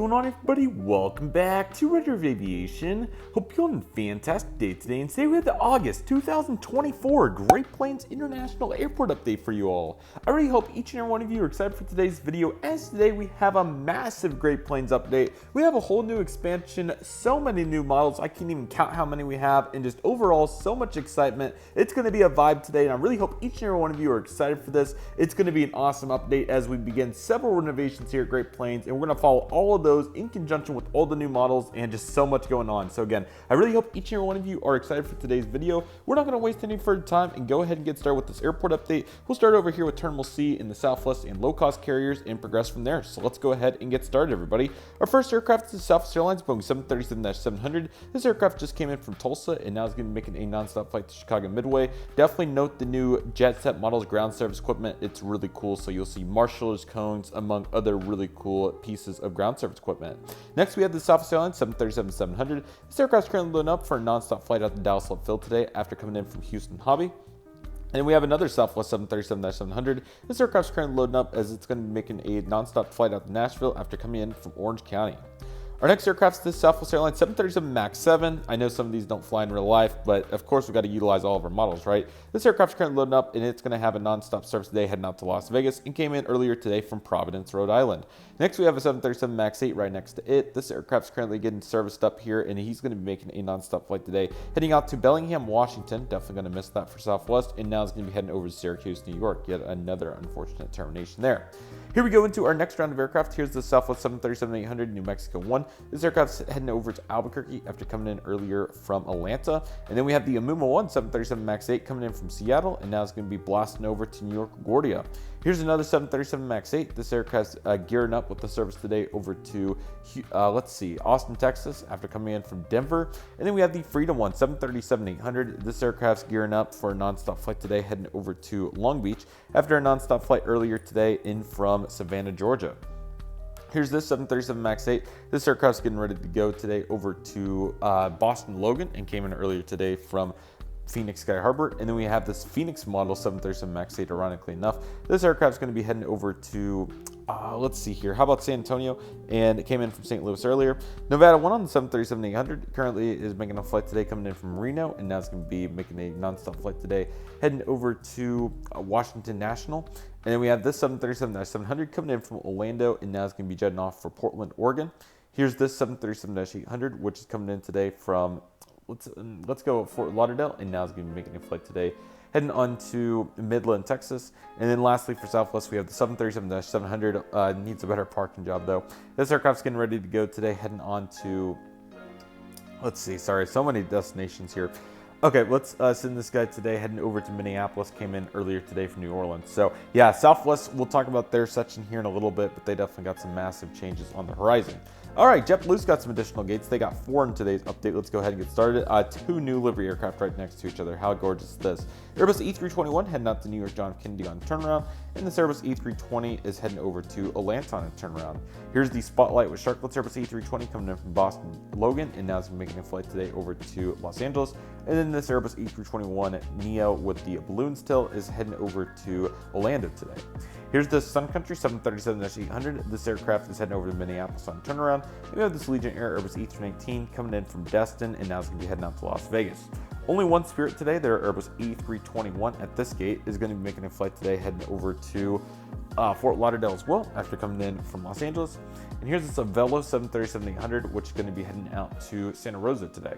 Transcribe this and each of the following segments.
going on, everybody? Welcome back to Redriveraviation. Hope you're having a fantastic day today. And today we have the August 2024 Great Plains International Airport update for you all. I really hope each and every one of you are excited for today's video, as today we have a massive Great Plains update. We have a whole new expansion, so many new models, I can't even count how many we have, and just overall so much excitement. It's going to be a vibe today, and I really hope each and every one of you are excited for this. It's going to be an awesome update as we begin several renovations here at Great Plains, and we're going to follow all of those in conjunction with all the new models and just so much going on. So again, I really hope each and every one of you are excited for today's video. We're not going to waste any further time and go ahead and get started with this airport update. We'll start over here with Terminal C in the Southwest and low-cost carriers and progress from there. So let's go ahead and get started, everybody. Our first aircraft is the Southwest Airlines Boeing 737-700. This aircraft just came in from Tulsa and now is going to be making a non-stop flight to Chicago Midway. Definitely note the new jet set models ground service equipment. It's really cool. So you'll see marshallers, cones, among other really cool pieces of ground service equipment. Next, we have the Southwest Airlines 737-700. This aircraft is currently loading up for a non-stop flight out to Dallas Love Field today after coming in from Houston Hobby. And we have another Southwest 737-700. This aircraft is currently loading up as it's going to be making a non-stop flight out to Nashville after coming in from Orange County. Our next aircraft is the Southwest Airlines 737 MAX 7. I know some of these don't fly in real life, but of course we've got to utilize all of our models, right? This aircraft is currently loading up and it's going to have a non-stop service today heading out to Las Vegas and came in earlier today from Providence, Rhode Island. Next we have a 737 MAX 8 right next to it. This aircraft is currently getting serviced up here and he's going to be making a non-stop flight today heading out to Bellingham, Washington. Definitely going to miss that for Southwest, and now it's going to be heading over to Syracuse, New York. Yet another unfortunate termination there. Here we go into our next round of aircraft. Here's the Southwest 737-800 New Mexico 1. This aircraft's heading over to Albuquerque after coming in earlier from Atlanta. And then we have the Amuma 1 737 MAX 8 coming in from Seattle, and now it's going to be blasting over to New York LaGuardia. Here's another 737 MAX 8. This aircraft's gearing up with the service today over to, Austin, Texas after coming in from Denver. And then we have the Freedom 1 737-800. This aircraft's gearing up for a non-stop flight today heading over to Long Beach after a non-stop flight earlier today in from Savannah, Georgia. Here's this 737 MAX 8. This aircraft's getting ready to go today over to Boston Logan and came in earlier today from Phoenix Sky Harbor. And then we have this Phoenix model 737 MAX 8, ironically enough. This aircraft's going to be heading over to, let's see here. How about San Antonio? And it came in from St. Louis earlier. Nevada 1 on the 737-800 currently is making a flight today coming in from Reno, and now it's going to be making a non-stop flight today heading over to Washington National. And then we have this 737-700 coming in from Orlando, and now it's going to be jetting off for Portland, Oregon. Here's this 737-800, which is coming in today from, let's go Fort Lauderdale, and now it's going to be making a flight today heading on to Midland, Texas. And then lastly for Southwest, we have the 737-700, needs a better parking job though. This aircraft's getting ready to go today heading on to, so many destinations here. Okay, let's send this guy today heading over to Minneapolis, came in earlier today from New Orleans. So yeah, Southwest, we'll talk about their section here in a little bit, but they definitely got some massive changes on the horizon. All right, JetBlue's got some additional gates. They got 4 in today's update. Let's go ahead and get started. 2 new livery aircraft right next to each other. How gorgeous is this? Airbus E321 heading out to New York John F. Kennedy on turnaround, and this Airbus E320 is heading over to Atlanta on a turnaround. Here's the Spotlight with Sharklet's Airbus E320 coming in from Boston Logan, and now it's making a flight today over to Los Angeles. And then this Airbus E321 Neo with the balloon still is heading over to Orlando today. Here's the Sun Country 737-800. This aircraft is heading over to Minneapolis on turnaround. And we have this Legion Air Airbus E319 coming in from Destin, and now it's going to be heading out to Las Vegas. Only one Spirit today, their Airbus E321 at this gate, is going to be making a flight today heading over to Fort Lauderdale as well after coming in from Los Angeles. And here's this Avelo 737-800, which is going to be heading out to Santa Rosa today.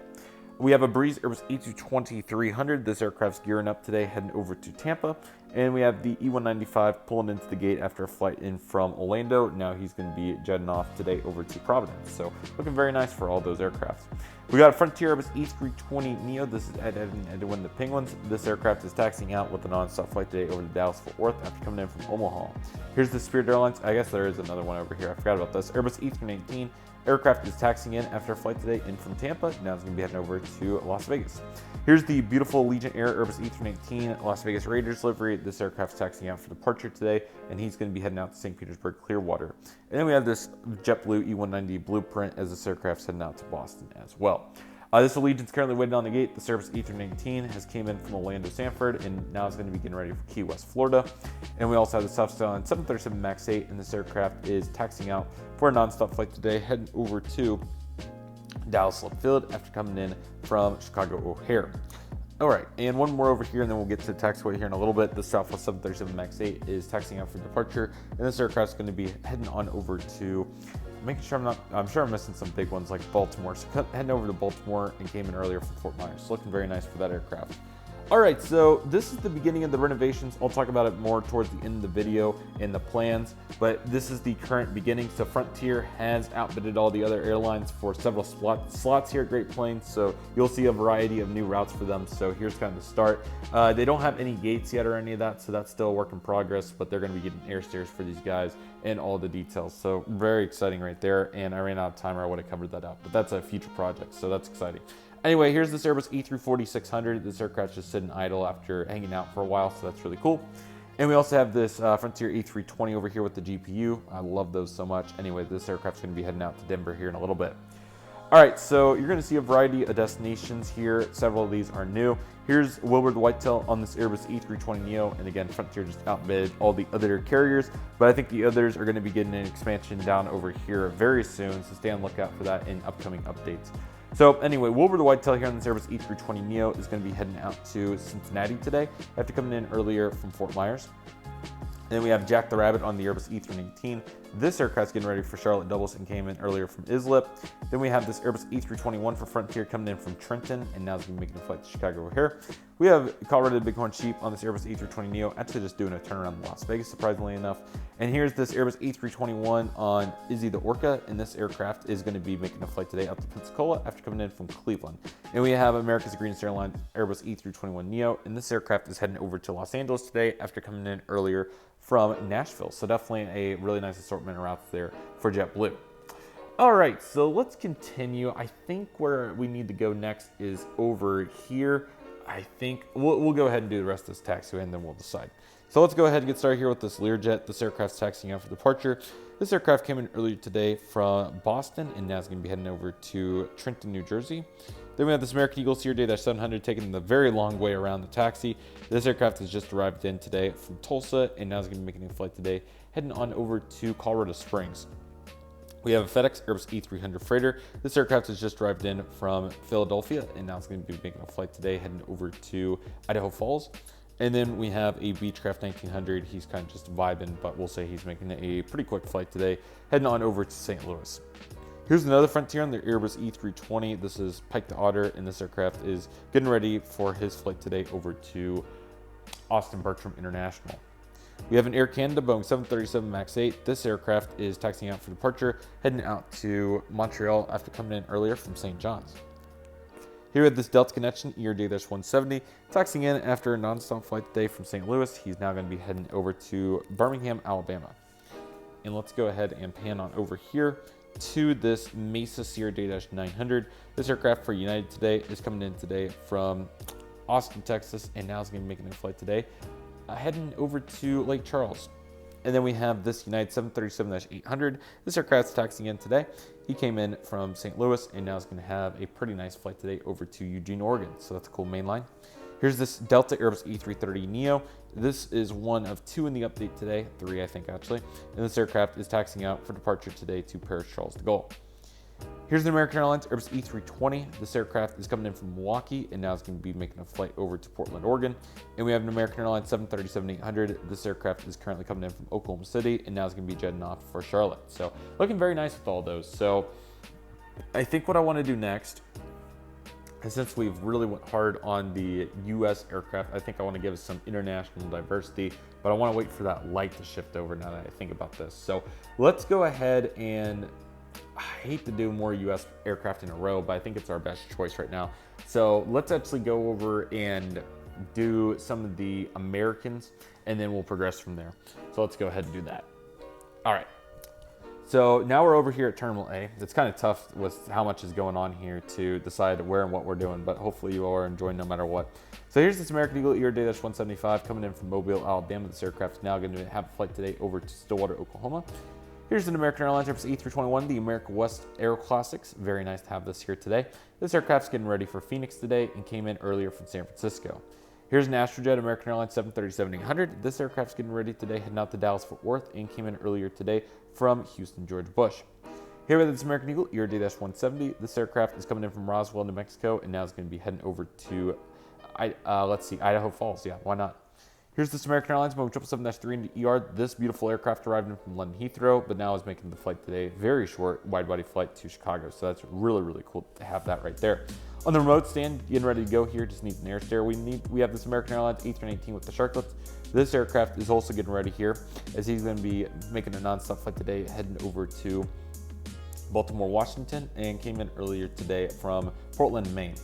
We have a Breeze Airbus E220-300. This aircraft's gearing up today, heading over to Tampa. And we have the E195 pulling into the gate after a flight in from Orlando. Now he's going to be jetting off today over to Providence. So looking very nice for all those aircraft. We got a Frontier Airbus E320 Neo. This is Edwin the Penguins. This aircraft is taxiing out with a non-stop flight today over to Dallas-Fort Worth after coming in from Omaha. Here's the Spirit Airlines. I guess there is another one over here. I forgot about this. Airbus E319. Aircraft is taxiing in after a flight today in from Tampa. Now it's going to be heading over to Las Vegas. Here's the beautiful Legion Air Airbus E319 Las Vegas Raiders livery. This aircraft's taxiing out for departure today, and he's going to be heading out to St. Petersburg, Clearwater. And then we have this JetBlue E190 Blueprint as this aircraft's heading out to Boston as well. This Allegiant's currently waiting on the gate. The Service E319 has came in from Orlando, Sanford, and now it's going to be getting ready for Key West, Florida. And we also have the Southbound 737 MAX 8, and this aircraft is taxiing out for a nonstop flight today, heading over to Dallas Love Field after coming in from Chicago O'Hare. All right, and one more over here, and then we'll get to the taxiway here in a little bit. The Southwest 737 MAX 8 is taxiing out for departure, and this aircraft is going to be heading on over to, making sure I'm sure I'm missing some big ones like Baltimore. So heading over to Baltimore and came in earlier from Fort Myers. Looking very nice for that aircraft. All right, so this is the beginning of the renovations. I'll talk about it more towards the end of the video and the plans, but this is the current beginning. So Frontier has outbidded all the other airlines for several slots here at Great Plains, so you'll see a variety of new routes for them. So here's kind of the start. They don't have any gates yet or any of that, so that's still a work in progress, but they're going to be getting air stairs for these guys and all the details. So very exciting right there, and I ran out of time or I would have covered that up, but that's a future project, so that's exciting. Anyway, here's this Airbus E340-600. This aircraft's just sitting idle after hanging out for a while, so that's really cool. And we also have this Frontier E320 over here with the GPU. I love those so much. Anyway, this aircraft's going to be heading out to Denver here in a little bit. All right, so you're going to see a variety of destinations here. Several of these are new. Here's Wilbur the Whitetail on this Airbus E320neo, and again, Frontier just outbid all the other carriers, but I think the others are going to be getting an expansion down over here very soon, so stay on the lookout for that in upcoming updates. So anyway, Wilbur the Whitetail here on this Airbus E320neo is going to be heading out to Cincinnati today after coming in earlier from Fort Myers. And then we have Jack the Rabbit on the Airbus E319. This aircraft's getting ready for Charlotte doubles and came in earlier from Islip. Then we have this Airbus E321 for Frontier coming in from Trenton, and now it's going to be making a flight to Chicago O'Hare. We have Colorado Bighorn Sheep on this Airbus E320neo, actually just doing a turnaround in Las Vegas, surprisingly enough. And here's this Airbus E321 on Izzy the Orca, and this aircraft is going to be making a flight today out to Pensacola after coming in from Cleveland. And we have America's Greenest Airline Airbus E321neo, and this aircraft is heading over to Los Angeles today after coming in earlier from Nashville. So definitely a really nice assortment of routes there for JetBlue. All right, so let's continue. I think where we need to go next is over here. I think we'll go ahead and do the rest of this taxiway and then we'll decide. So let's go ahead and get started here with this Learjet. This aircraft's taxiing out for departure. This aircraft came in earlier today from Boston and now is going to be heading over to Trenton, New Jersey. Then we have this American Eagle CRJ-700 taking the very long way around the taxi. This aircraft has just arrived in today from Tulsa and now is going to be making a flight today, heading on over to Colorado Springs. We have a FedEx Airbus E300 freighter. This aircraft has just arrived in from Philadelphia and now it's going to be making a flight today, heading over to Idaho Falls. And then we have a Beechcraft 1900. He's kind of just vibing, but we'll say he's making a pretty quick flight today, heading on over to St. Louis. Here's another Frontier on the Airbus E320. This is Pike to Otter, and this aircraft is getting ready for his flight today over to Austin Bertram International. We have an Air Canada Boeing 737 MAX 8. This aircraft is taxiing out for departure, heading out to Montreal after coming in earlier from St. John's. Here we have this Delta Connection ERJ-170 taxiing in after a non-stop flight today from St. Louis. He's now going to be heading over to Birmingham, Alabama. And let's go ahead and pan on over here to this Mesa CRJ-900. This aircraft for United today is coming in today from Austin, Texas, and now is going to be making a flight today, heading over to Lake Charles. And then we have this United 737-800. This aircraft's taxiing in today. He came in from St. Louis and now is going to have a pretty nice flight today over to Eugene, Oregon. So that's a cool main line. Here's this Delta Airbus E330neo. This is one of two in the update today, three I think actually. And this aircraft is taxiing out for departure today to Paris Charles de Gaulle. Here's an American Airlines Airbus E320. This aircraft is coming in from Milwaukee and now is going to be making a flight over to Portland, Oregon. And we have an American Airlines 737-800. This aircraft is currently coming in from Oklahoma City and now is going to be jetting off for Charlotte. So looking very nice with all those. So I think what I want to do next, and since we've really went hard on the US aircraft, I think I want to give us some international diversity, but I want to wait for that light to shift over now that I think about this. So let's go ahead and, I hate to do more US aircraft in a row, but I think it's our best choice right now. So let's actually go over and do some of the Americans and then we'll progress from there. So let's go ahead and do that. All right. So now we're over here at Terminal A. It's kind of tough with how much is going on here to decide where and what we're doing, but hopefully you all are enjoying no matter what. So here's this American Eagle ERJ-175 coming in from Mobile, Alabama. This aircraft is now going to have a flight today over to Stillwater, Oklahoma. Here's an American Airlines Airbus A321, the America West Aero Classics. Very nice to have this here today. This aircraft's getting ready for Phoenix today and came in earlier from San Francisco. Here's an Astrojet American Airlines 737-800. This aircraft's getting ready today, heading out to Dallas-Fort Worth, and came in earlier today from Houston George Bush. Here with this American Eagle ERJ-170. This aircraft is coming in from Roswell, New Mexico, and now is going to be heading over to, Idaho Falls. Yeah, why not? Here's this American Airlines Boeing 777-3 into ER. This beautiful aircraft arrived in from London Heathrow, but now is making the flight today. Very short wide-body flight to Chicago, so that's really, really cool to have that right there. On the remote stand, getting ready to go here, just needs an air stair. We have this American Airlines A319 with the Shotcut. This aircraft is also getting ready here, as he's going to be making a non-stop flight today, heading over to Baltimore, Washington, and came in earlier today from Portland, Maine.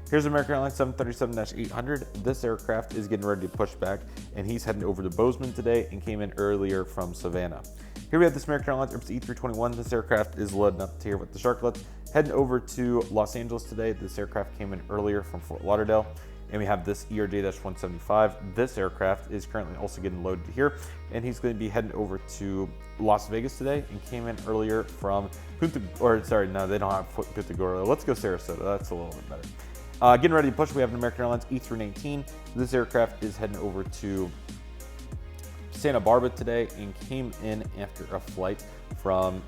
Here's American Airlines 737-800. This aircraft is getting ready to push back, and he's heading over to Bozeman today and came in earlier from Savannah. Here we have this American Airlines Airbus E321. This aircraft is loading up here with the Shotcut, heading over to Los Angeles today. This aircraft came in earlier from Fort Lauderdale. And we have this ERJ-175. This aircraft is currently also getting loaded here, and he's going to be heading over to Las Vegas today and came in earlier from Punta, or sorry, no, they don't have Punta Gorda. Let's go Sarasota. That's a little bit better. Getting ready to push, we have an American Airlines E319. This aircraft is heading over to Santa Barbara today and came in after a flight from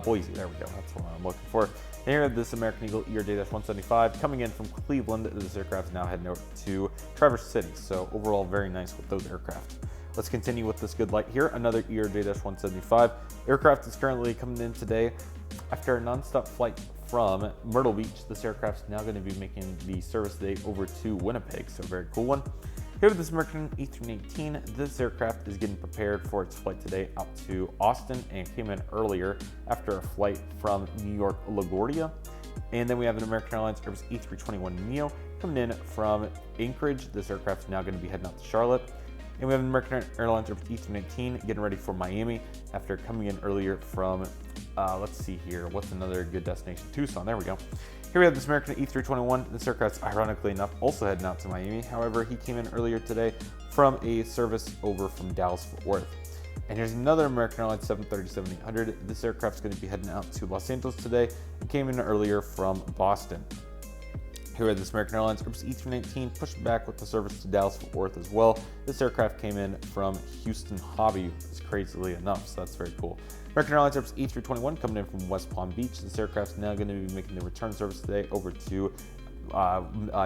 Boise. There we go. That's what I'm looking for. And here, this American Eagle ERJ-175 coming in from Cleveland. This aircraft is now heading over to Traverse City. So overall, very nice with those aircraft. Let's continue with this good light here. Another ERJ-175 aircraft is currently coming in today after a nonstop flight from Myrtle Beach. This aircraft is now going to be making the service today over to Winnipeg. So very cool one. Here with this American E318, this aircraft is getting prepared for its flight today out to Austin and came in earlier after a flight from New York LaGuardia. And then we have an American Airlines Airbus E321neo coming in from Anchorage. This aircraft is now going to be heading out to Charlotte. And we have an American Airlines Airbus E319 getting ready for Miami after coming in earlier from, let's see here, what's another good destination? Tucson, there we go. Here we have this American E321. This aircraft's ironically enough also heading out to Miami. However, he came in earlier today from a service over from Dallas-Fort Worth. And here's another American Airlines 737-800. This aircraft's going to be heading out to Los Angeles today and came in earlier from Boston. Here we have this American Airlines Airbus E319 pushed back with the service to Dallas-Fort Worth as well. This aircraft came in from Houston Hobby, crazily enough, so that's very cool. American Airlines Airbus E321 coming in from West Palm Beach. This aircraft is now going to be making the return service today over to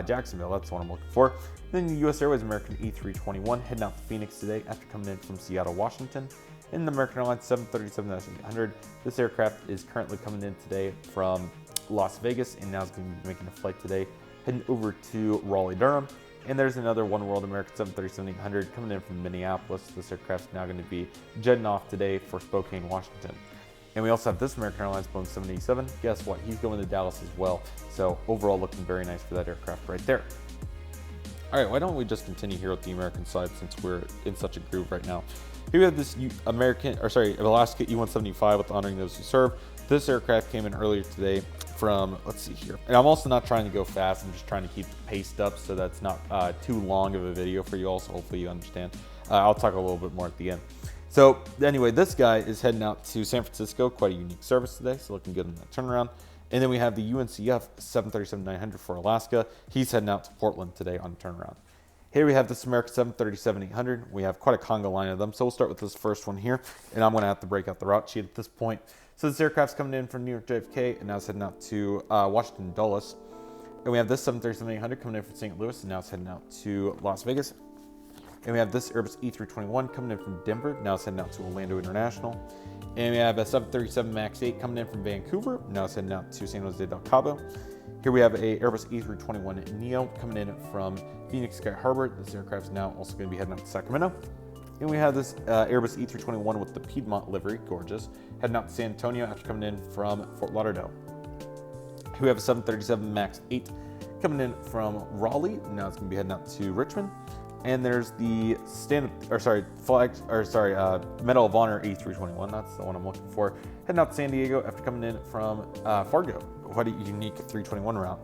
Jacksonville. That's what I'm looking for. Then the U.S. Airways American E321 heading out to Phoenix today after coming in from Seattle, Washington. In the American Airlines 737-800, this aircraft is currently coming in today from Las Vegas and now is going to be making a flight today heading over to Raleigh-Durham. And there's another One World American 737-800 coming in from Minneapolis. This aircraft is now going to be jetting off today for Spokane, Washington. And we also have this American Airlines Boeing 787. Guess what? He's going to Dallas as well. So overall, looking very nice for that aircraft right there. All right, why don't we just continue here with the American side since we're in such a groove right now. Here we have this Alaska E-175 with Honoring Those Who Serve. This aircraft came in earlier today from, let's see here. And I'm also not trying to go fast. I'm just trying to keep the paced up so that's not too long of a video for you all. So hopefully you understand. I'll talk a little bit more at the end. So anyway, this guy is heading out to San Francisco. Quite a unique service today. So looking good in that turnaround. And then we have the UNCF 737-900 for Alaska. He's heading out to Portland today on turnaround. Here we have this American 737-800. We have quite a conga line of them. So we'll start with this first one here. And I'm going to have to break out the route sheet at this point. So this aircraft's coming in from New York JFK and now it's heading out to Washington Dulles. And we have this 737-800 coming in from St. Louis and now it's heading out to Las Vegas. And we have this Airbus E321 coming in from Denver. Now it's heading out to Orlando International. And we have a 737 MAX 8 coming in from Vancouver. Now it's heading out to San Jose del Cabo. Here we have a Airbus E321neo coming in from Phoenix Sky Harbor. This aircraft is now also going to be heading out to Sacramento. And we have this Airbus E321 with the Piedmont livery, gorgeous, heading out to San Antonio after coming in from Fort Lauderdale. Here we have a 737 MAX 8 coming in from Raleigh. Now it's going to be heading out to Richmond. And there's the Medal of Honor E321. That's the one I'm looking for. Heading out to San Diego after coming in from Fargo. What a unique 321 route.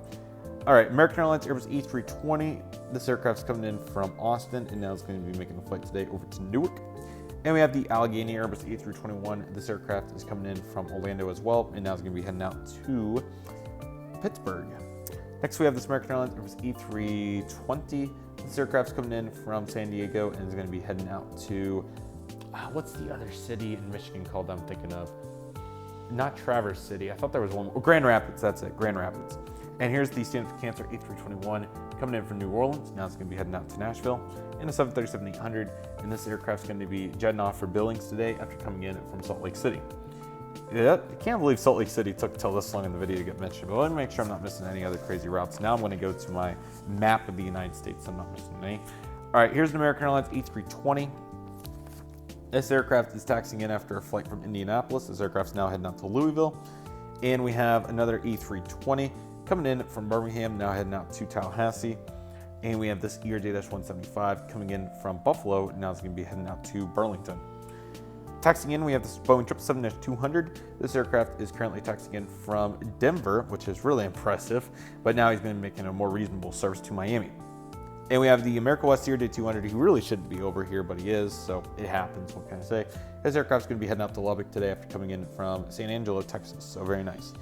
All right, American Airlines Airbus E320. This aircraft's coming in from Austin, and now it's going to be making the flight today over to Newark. And we have the Allegheny Airbus A321. This aircraft is coming in from Orlando as well, and now it's going to be heading out to Pittsburgh. Next, we have this American Airlines Airbus A320. This aircraft's coming in from San Diego and is going to be heading out to, what's the other city in Michigan called I'm thinking of? Not Traverse City. I thought there was one. Oh, Grand Rapids, that's it, Grand Rapids. And here's the Stanford Cancer A321 coming in from New Orleans. Now it's going to be heading out to Nashville. And a 737-800. And this aircraft's going to be jetting off for Billings today after coming in from Salt Lake City. Yeah, I can't believe Salt Lake City took till this long in the video to get mentioned, but let me make sure I'm not missing any other crazy routes. Now I'm going to go to my map of the United States. I'm not missing any. All right, here's an American Airlines A320. This aircraft is taxiing in after a flight from Indianapolis. This aircraft's now heading out to Louisville. And we have another A320 coming in from Birmingham, now heading out to Tallahassee. And we have this ERJ-175 coming in from Buffalo, now it's going to be heading out to Burlington. Taxiing in, we have this Boeing 777-200. This aircraft is currently taxiing in from Denver, which is really impressive, but now he's going to be making a more reasonable service to Miami. And we have the America West ERJ-200, who really shouldn't be over here, but he is, so it happens, what can I say. This aircraft's going to be heading out to Lubbock today after coming in from San Angelo, Texas, so very nice.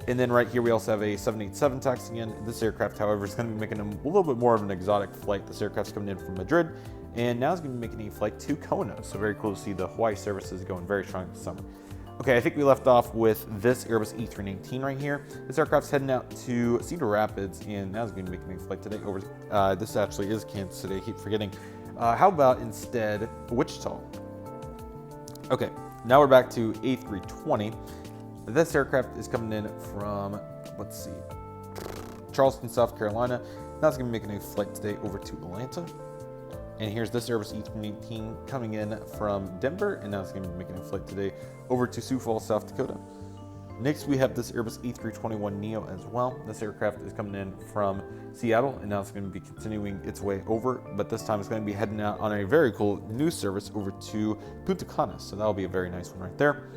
And then right here we also have a 787 taxiing in. This aircraft, however, is going to be making a little bit more of an exotic flight. This aircraft's coming in from Madrid, and now it's going to be making a flight to Kona. So very cool to see the Hawaii services going very strong this summer. Okay, I think we left off with this Airbus E319 right here. This aircraft's heading out to Cedar Rapids, and now it's going to be making a flight today over. This actually is Kansas City. I keep forgetting. How about instead Wichita? Okay, now we're back to A320. This aircraft is coming in from, let's see, Charleston, South Carolina. Now it's going to be making a flight today over to Atlanta. And here's this Airbus E318 coming in from Denver, and now it's going to be making a flight today over to Sioux Falls, South Dakota. Next, we have this Airbus E321neo as well. This aircraft is coming in from Seattle, and now it's going to be continuing its way over, but this time it's going to be heading out on a very cool new service over to Punta Cana, so that'll be a very nice one right there.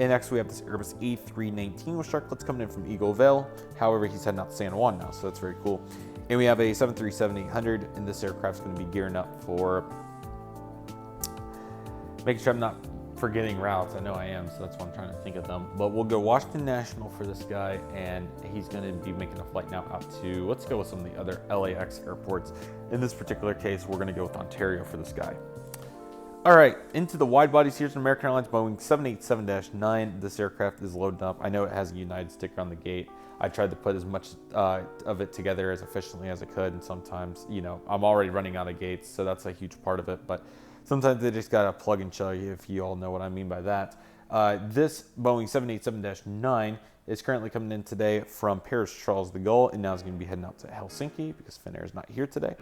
And next, we have this Airbus A319 with Shotcut coming in from Eagle Vale. However, he's heading out to San Juan now, so that's very cool. And we have a 737-800, and this aircraft's going to be gearing up for making sure I'm not forgetting routes. I know I am, so that's why I'm trying to think of them. But we'll go Washington National for this guy, and he's going to be making a flight now out to, let's go with some of the other LAX airports. In this particular case, we're going to go with Ontario for this guy. All right, into the wide bodies. Here's an American Airlines Boeing 787-9. This aircraft is loaded up. I know it has a United sticker on the gate. I tried to put as much of it together as efficiently as I could, and sometimes, you know, I'm already running out of gates, so that's a huge part of it, but sometimes they just gotta plug and chug, if you all know what I mean by that. This Boeing 787-9 is currently coming in today from Paris Charles de Gaulle, and now it's gonna be heading out to Helsinki because Finnair is not here today.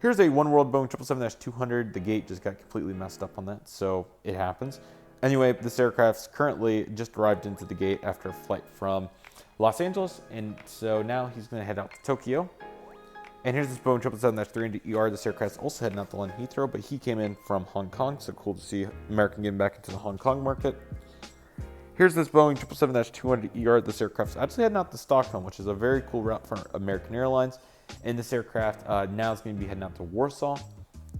Here's a One World Boeing 777-200. The gate just got completely messed up on that, so it happens. Anyway, this aircraft's currently just arrived into the gate after a flight from Los Angeles, and so now he's going to head out to Tokyo. And here's this Boeing 777-300ER. This aircraft's also heading out to London Heathrow, but he came in from Hong Kong, so cool to see American getting back into the Hong Kong market. Here's this Boeing 777-200ER. This aircraft's actually heading out to Stockholm, which is a very cool route for American Airlines. And this aircraft now is going to be heading out to Warsaw.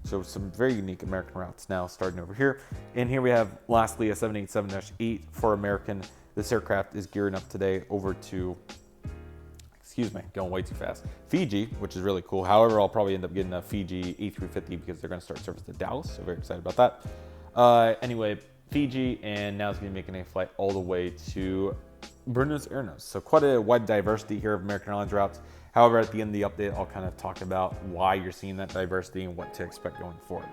So some very unique American routes now starting over here. And here we have, lastly, a 787-8 for American. This aircraft is gearing up today over to, excuse me, going way too fast, Fiji, which is really cool. However, I'll probably end up getting a Fiji A350 because they're going to start service to Dallas. So very excited about that. Anyway, Fiji, and now it's going to be making a flight all the way to Buenos Aires. So quite a wide diversity here of American Airlines routes. However, at the end of the update, I'll kind of talk about why you're seeing that diversity and what to expect going forward.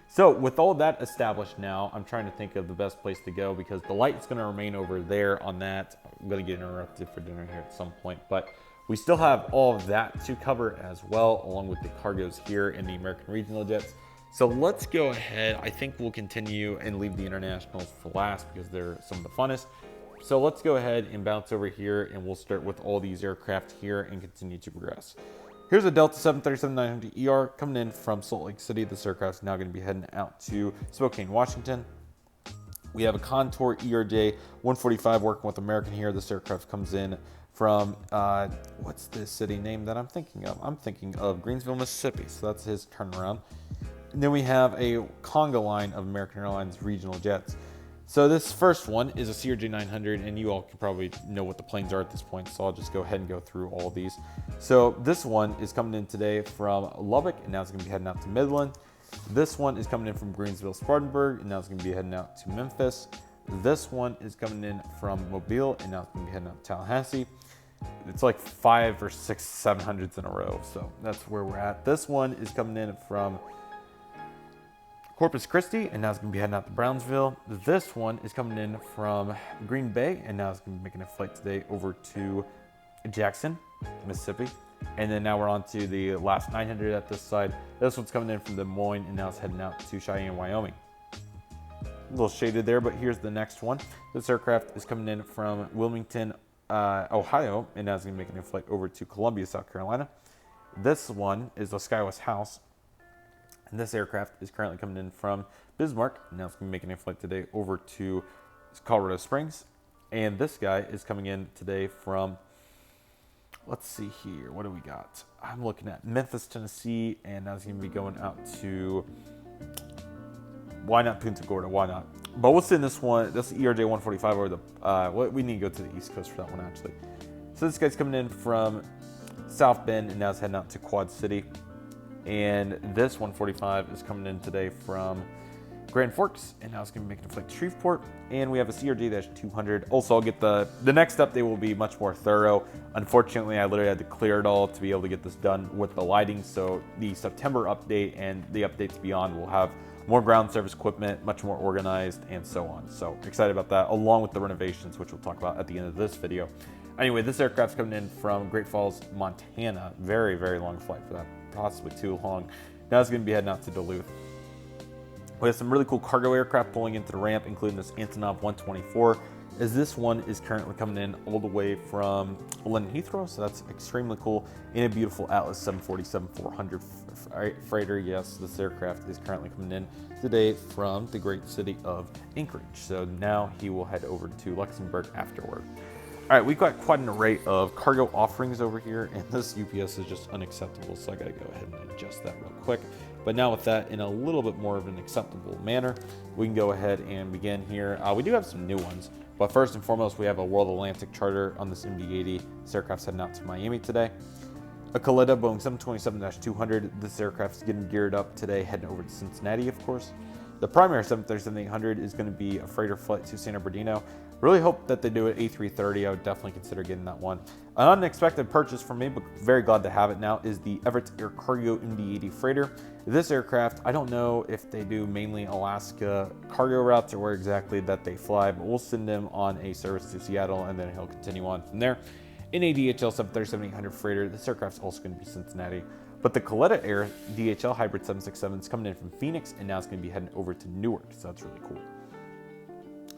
So with all that established now, I'm trying to think of the best place to go because the light's going to remain over there on that. I'm going to get interrupted for dinner here at some point, but we still have all of that to cover as well, along with the cargos here in the American regional jets. So let's go ahead. I think we'll continue and leave the internationals for last because they're some of the funnest. So let's go ahead and bounce over here, and we'll start with all these aircraft here and continue to progress. Here's a Delta 737-900ER coming in from Salt Lake City. This aircraft is now going to be heading out to Spokane, Washington. We have a Contour ERJ-145 working with American here. This aircraft comes in from, what's the city name that I'm thinking of? I'm thinking of Greensville, Mississippi. So that's his turnaround. And then we have a conga line of American Airlines regional jets. So this first one is a CRJ-900, and you all can probably know what the planes are at this point, so I'll just go ahead and go through all of these. So this one is coming in today from Lubbock, and now it's going to be heading out to Midland. This one is coming in from Greensville, Spartanburg, and now it's going to be heading out to Memphis. This one is coming in from Mobile, and now it's going to be heading out to Tallahassee. It's like 5 or 6 700s in a row, so that's where we're at. This one is coming in from Corpus Christi, and now it's going to be heading out to Brownsville. This one is coming in from Green Bay, and now it's going to be making a flight today over to Jackson, Mississippi. And then now we're on to the last 900 at this side. This one's coming in from Des Moines, and now it's heading out to Cheyenne, Wyoming. A little shaded there, but here's the next one. This aircraft is coming in from Wilmington, Ohio, and now it's going to be making a flight over to Columbia, South Carolina. This one is the Skywest House. And this aircraft is currently coming in from Bismarck. Now it's going to be making a flight today over to Colorado Springs. And this guy is coming in today from, let's see here, what do we got? I'm looking at Memphis, Tennessee, and now it's going to be going out to, why not Punta Gorda? Why not? But we'll send this one, this ERJ 145 over the, we need to go to the East Coast for that one actually. So this guy's coming in from South Bend, and now it's heading out to Quad City. And this 145 is coming in today from Grand Forks, and now it's going to be making a flight to Shreveport. And we have a CRJ-200. Also, I'll get the next update will be much more thorough. Unfortunately, I literally had to clear it all to be able to get this done with the lighting. So the September update and the updates beyond will have more ground service equipment, much more organized, and so on. So excited about that, along with the renovations, which we'll talk about at the end of this video. Anyway, this aircraft's coming in from Great Falls, Montana. Very, very long flight for that. Possibly too long. Now it's going to be heading out to Duluth. We have some really cool cargo aircraft pulling into the ramp, including this Antonov 124, as this one is currently coming in all the way from London Heathrow, so that's extremely cool. In a beautiful Atlas 747-400 freighter. Yes, this aircraft is currently coming in today from the great city of Anchorage. So now he will head over to Luxembourg afterward. All right, we've got quite an array of cargo offerings over here, and this UPS is just unacceptable, so I gotta go ahead and adjust that real quick. But now with that in a little bit more of an acceptable manner, we can go ahead and begin here. We do have some new ones, but first and foremost, we have a World Atlantic charter on this MD-80. This aircraft's heading out to Miami today. A Kalitta Boeing 727-200. This aircraft is getting geared up today, heading over to Cincinnati, of course. The primary 737-800 is going to be a freighter flight to San Bernardino. Really hope that they do it A330. I would definitely consider getting that one. An unexpected purchase for me, but very glad to have it now, is the Everett Air Cargo MD-80 freighter. This aircraft, I don't know if they do mainly Alaska cargo routes or where exactly that they fly, but we'll send him on a service to Seattle, and then he'll continue on from there. In a DHL 737-800 freighter, this aircraft's also going to be Cincinnati. But the Kalitta Air DHL Hybrid 767 is coming in from Phoenix, and now it's going to be heading over to Newark, so that's really cool.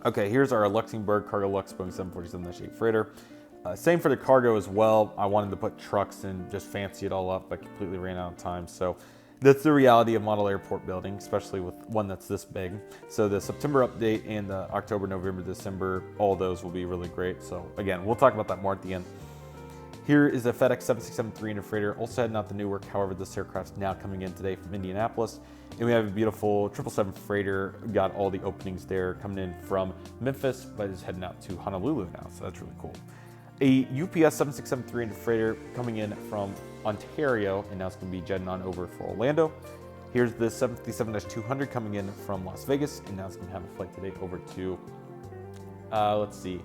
Okay, here's our Luxembourg Cargo Lux Boeing 747-8 freighter. Same for the cargo as well. I wanted to put trucks and just fancy it all up, but completely ran out of time. So that's the reality of model airport building, especially with one that's this big. So the September update and the October, November, December, all those will be really great. So again, we'll talk about that more at the end. Here is a FedEx 767-300 freighter, also heading out to Newark. However, this aircraft's now coming in today from Indianapolis. And we have a beautiful 777 freighter, got all the openings there, coming in from Memphis, but is heading out to Honolulu now, so that's really cool. A UPS 767-300 freighter coming in from Ontario, and now it's going to be jetting on over for Orlando. Here's the 757-200 coming in from Las Vegas, and now it's going to have a flight today over to, let's see,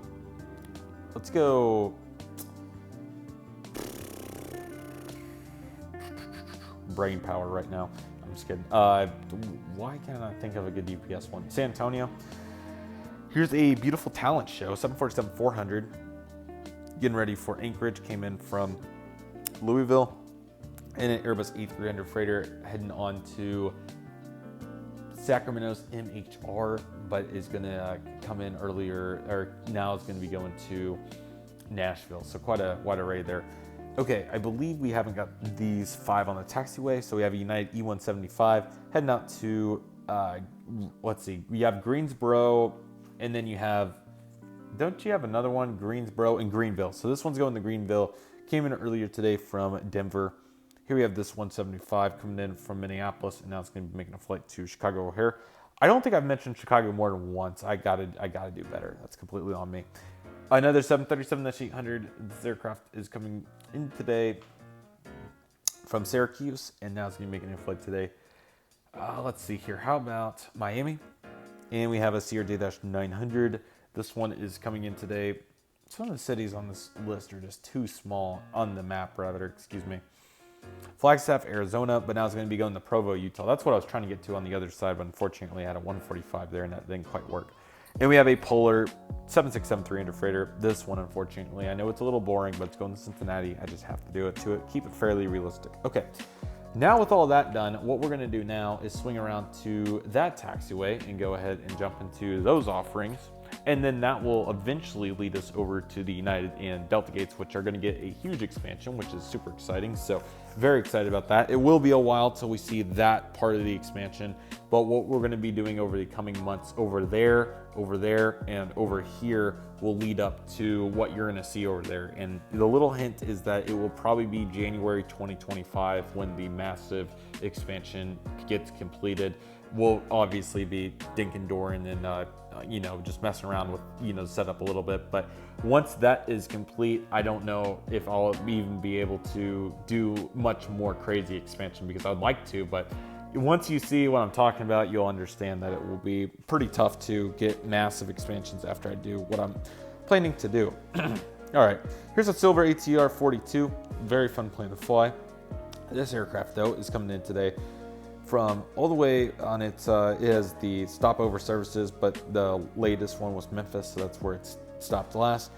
let's go, brain power right now. I'm just kidding. Why can't I think of a good UPS one? San Antonio. Here's a beautiful talent show, 747-400. Getting ready for Anchorage, came in from Louisville. And an Airbus A300 freighter heading on to Sacramento's MHR, but is going to come in earlier, or now it's going to be going to Nashville. So quite a wide array there. Okay, I believe we haven't got these 5 on the taxiway. So we have a United E175 heading out to, let's see, we have Greensboro, and then you have, don't you have another one? Greensboro and Greenville. So this one's going to Greenville. Came in earlier today from Denver. Here we have this 175 coming in from Minneapolis, and now it's going to be making a flight to Chicago O'Hare. I don't think I've mentioned Chicago more than once. I gotta do better. That's completely on me. Another 737-800. This aircraft is coming in today from Syracuse, and now it's going to be making a flight today. Let's see here. How about Miami? And we have a CRJ-900. This one is coming in today. Some of the cities on this list are just too small on the map, rather, excuse me. Flagstaff, Arizona, but now it's going to be going to Provo, Utah. That's what I was trying to get to on the other side, but unfortunately I had a 145 there and that didn't quite work. And we have a Polar 767-300 freighter. This one, unfortunately, I know it's a little boring, but it's going to Cincinnati. I just have to do it to keep it fairly realistic. Okay, now with all that done, what we're going to do now is swing around to that taxiway and go ahead and jump into those offerings. And then that will eventually lead us over to the United and Delta gates, which are going to get a huge expansion, which is super exciting. So very excited about that. It will be a while till we see that part of the expansion, but what we're going to be doing over the coming months over there, and over here will lead up to what you're going to see over there. And the little hint is that it will probably be January 2025 when the massive expansion gets completed. We'll obviously be dinking dooring and just messing around with the setup a little bit, but once that is complete, I don't know if I'll even be able to do much more crazy expansion, because I'd like to, but once you see what I'm talking about, you'll understand that it will be pretty tough to get massive expansions after I do what I'm planning to do. All right, here's a silver ATR 42, very fun plane to fly. This aircraft though is coming in today from all the way on its, it has the stopover services, but the latest one was Memphis, so that's where it's stopped last.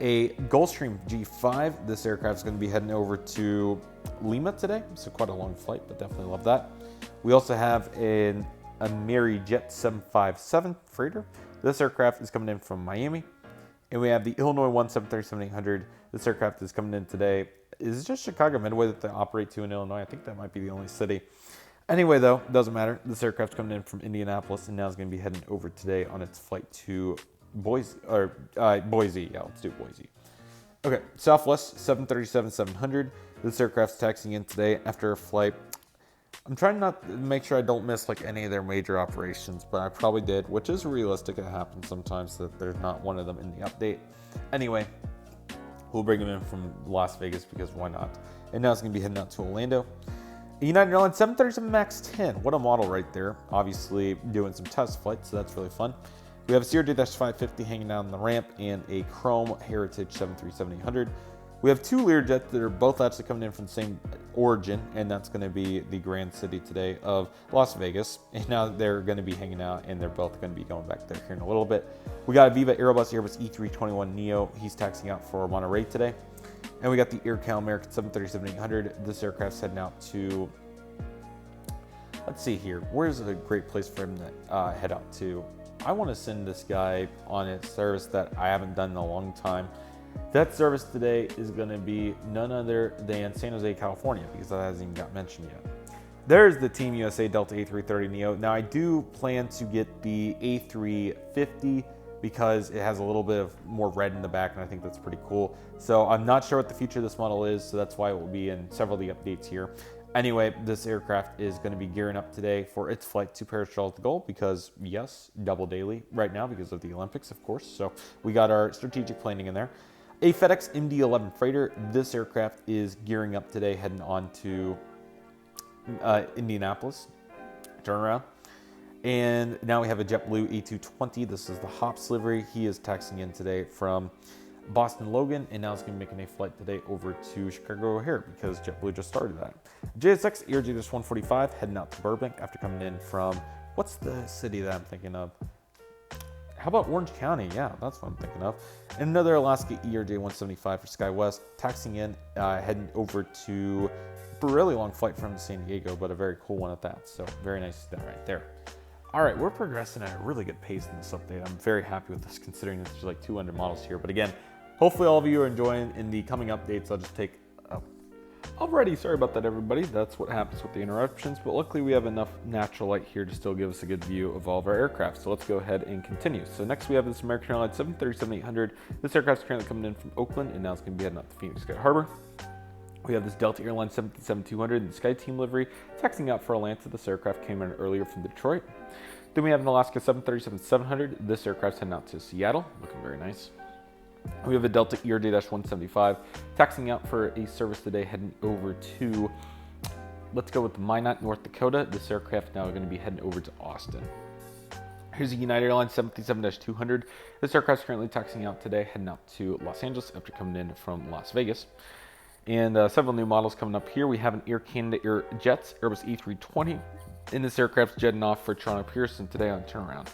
A Gulfstream G5. This aircraft is going to be heading over to Lima today, so quite a long flight, but definitely love that. We also have a McCauley 757 freighter. This aircraft is coming in from Miami. And we have the Illinois 737-800. This aircraft is coming in today. Is it just Chicago Midway that they operate to in Illinois? I think that might be the only city. Anyway, though, doesn't matter. This aircraft's coming in from Indianapolis, and now it's going to be heading over today on its flight to Boise. Boise. Yeah, let's do Boise. Okay, Southwest 737-700. This aircraft's taxiing in today after a flight. I'm trying not to make sure I don't miss like any of their major operations, but I probably did, which is realistic. It happens sometimes that there's not one of them in the update. Anyway, we'll bring them in from Las Vegas because why not? And now it's going to be heading out to Orlando. United Airlines 737 MAX 10, what a model right there. Obviously doing some test flights, so that's really fun. We have a CRJ-550 hanging out on the ramp and a Chrome Heritage 737-800. We have two Learjets that are both actually coming in from the same origin, and that's going to be the Grand City today of Las Vegas. And now they're going to be hanging out, and they're both going to be going back there here in a little bit. We got a Viva Airbus E321neo. He's taxiing out for Monterey today. And we got the AirCal American 737-800. This aircraft's heading out to, let's see here. Where's a great place for him to head out to? I want to send this guy on a service that I haven't done in a long time. That service today is going to be none other than San Jose, California, because that hasn't even got mentioned yet. There's the Team USA Delta A330neo. Now I do plan to get the A350 because it has a little bit of more red in the back, and I think that's pretty cool. So I'm not sure what the future of this model is, so that's why it will be in several of the updates here. Anyway, this aircraft is going to be gearing up today for its flight to Paris Charles de Gaulle because, yes, double daily right now because of the Olympics, of course. So we got our strategic planning in there. A FedEx MD-11 freighter. This aircraft is gearing up today, heading on to Indianapolis. Turn around. And now we have a JetBlue A220. This is the Hops livery. He is taxiing in today from Boston Logan, and now it's going to be making a flight today over to Chicago O'Hare because JetBlue just started that. JSX ERJ 145 heading out to Burbank after coming in from, what's the city that I'm thinking of? How about Orange County? Yeah, that's what I'm thinking of. And another Alaska ERJ 175 for SkyWest, taxiing in, heading over to a really long flight from San Diego, but a very cool one at that. So very nice to see that right there. All right, we're progressing at a really good pace in this update. I'm very happy with this considering there's like 200 models here. But again, hopefully all of you are enjoying. In the coming updates, I'll just take already, sorry about that, everybody. That's what happens with the interruptions, but luckily we have enough natural light here to still give us a good view of all of our aircraft. So let's go ahead and continue. So next we have this American Airlines 737-800. This aircraft is currently coming in from Oakland, and now it's going to be heading up to Phoenix Sky Harbor. We We have this Delta Airlines 737-200 in the Sky Team livery, taxiing out for Atlanta. This aircraft came in earlier from Detroit. Then we have an Alaska 737-700. This aircraft's heading out to Seattle, looking very nice. We have a Delta ERJ-175 taxiing out for a service today, heading over to, let's go with Minot, North Dakota. This aircraft now going to be heading over to Austin. Here's a United Airlines 737-200. This aircraft is currently taxiing out today, heading out to Los Angeles after coming in from Las Vegas. And several new models coming up here. We have an Air Canada GeminiJets Airbus A320. And this aircraft's jetting off for Toronto Pearson today on turnaround.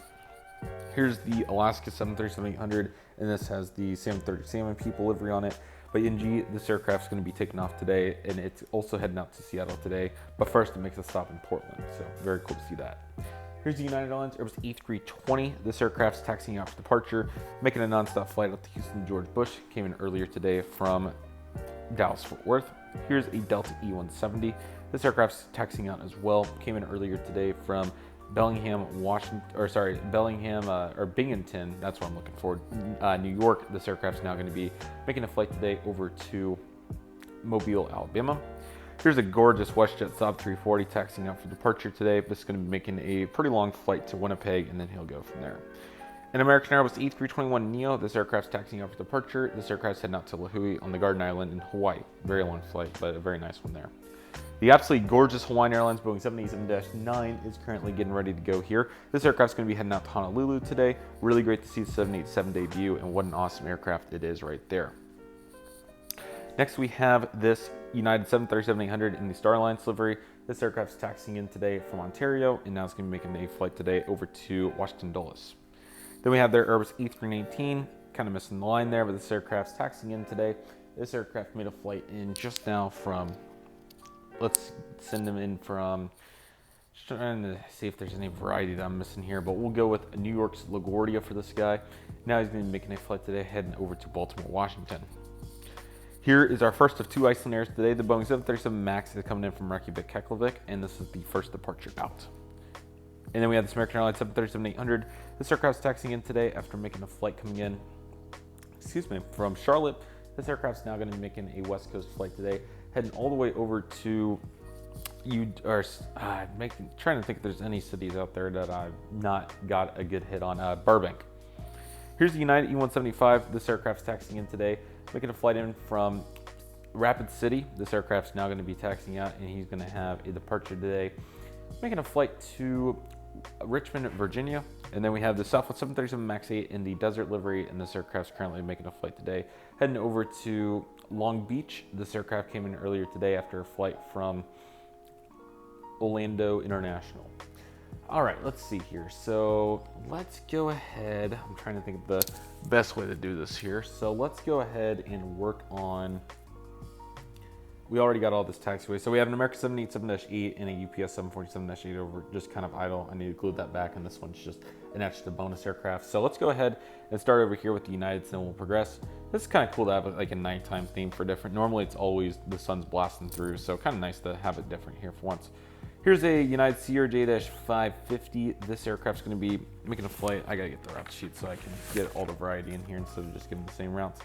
Here's the Alaska 737-800, and this has the Sam 30 Salmon People livery on it. But NG, this aircraft's going to be taking off today, and it's also heading out to Seattle today. But first, it makes a stop in Portland, so very cool to see that. Here's the United Airlines Airbus A320. This aircraft's taxiing out for departure, making a nonstop flight up to Houston George Bush. Came in earlier today from Dallas-Fort Worth. Here's a Delta E-170. This aircraft's taxiing out as well. Came in earlier today from Binghamton, that's what I'm looking for, New York. This aircraft's now going to be making a flight today over to Mobile, Alabama. Here's a gorgeous WestJet Saab 340 taxiing out for departure today. This is going to be making a pretty long flight to Winnipeg, and then he'll go from there. An American Airbus A321neo. This aircraft's taxiing out for departure. This aircraft's heading out to Lahui on the Garden Island in Hawaii. Very long flight, but a very nice one there. The absolutely gorgeous Hawaiian Airlines Boeing 787-9 is currently getting ready to go here. This aircraft's going to be heading out to Honolulu today. Really great to see the 787 debut, and what an awesome aircraft it is right there. Next, we have this United 737-800 in the Star Alliance livery. This aircraft's taxiing in today from Ontario, and now it's going to be making a flight today over to Washington Dulles. Then we have their Airbus A319, kind of missing the line there, but this aircraft's taxiing in today. This aircraft made a flight in just now from, let's send them in from, just trying to see if there's any variety that I'm missing here, but we'll go with New York's LaGuardia for this guy. Now he's going to be making a flight today, heading over to Baltimore, Washington. Here is our first of two Iceland Airs today. The Boeing 737 MAX is coming in from Reykjavik, Keflavik, and this is the first departure out. And then we have this American Airlines 737-800. This aircraft's taxiing in today after making a flight coming in, from Charlotte. This aircraft's now going to be making a West Coast flight today, heading all the way over to trying to think if there's any cities out there that I've not got a good hit on. Burbank. Here's the United E-175. This aircraft's taxiing in today, making a flight in from Rapid City. This aircraft's now going to be taxiing out, and he's going to have a departure today, making a flight to Richmond, Virginia. And then we have the Southwest 737 MAX 8 in the Desert livery, and this aircraft's currently making a flight today, heading over to Long Beach. This aircraft came in earlier today after a flight from Orlando International. All right, let's see here. So let's go ahead. I'm trying to think of the best way to do this here. So let's go ahead and work on, we already got all this taxiway. So we have an American 787-8 and a UPS 747-8 over just kind of idle. I need to glue that back, and this one's just an extra bonus aircraft. So let's go ahead and start over here with the United, and then we'll progress. This is kind of cool to have like a nighttime theme for different. Normally it's always the sun's blasting through, so kind of nice to have it different here for once. Here's a United CRJ-550. This aircraft's going to be making a flight. I gotta get the route sheet so I can get all the variety in here instead of just giving the same routes.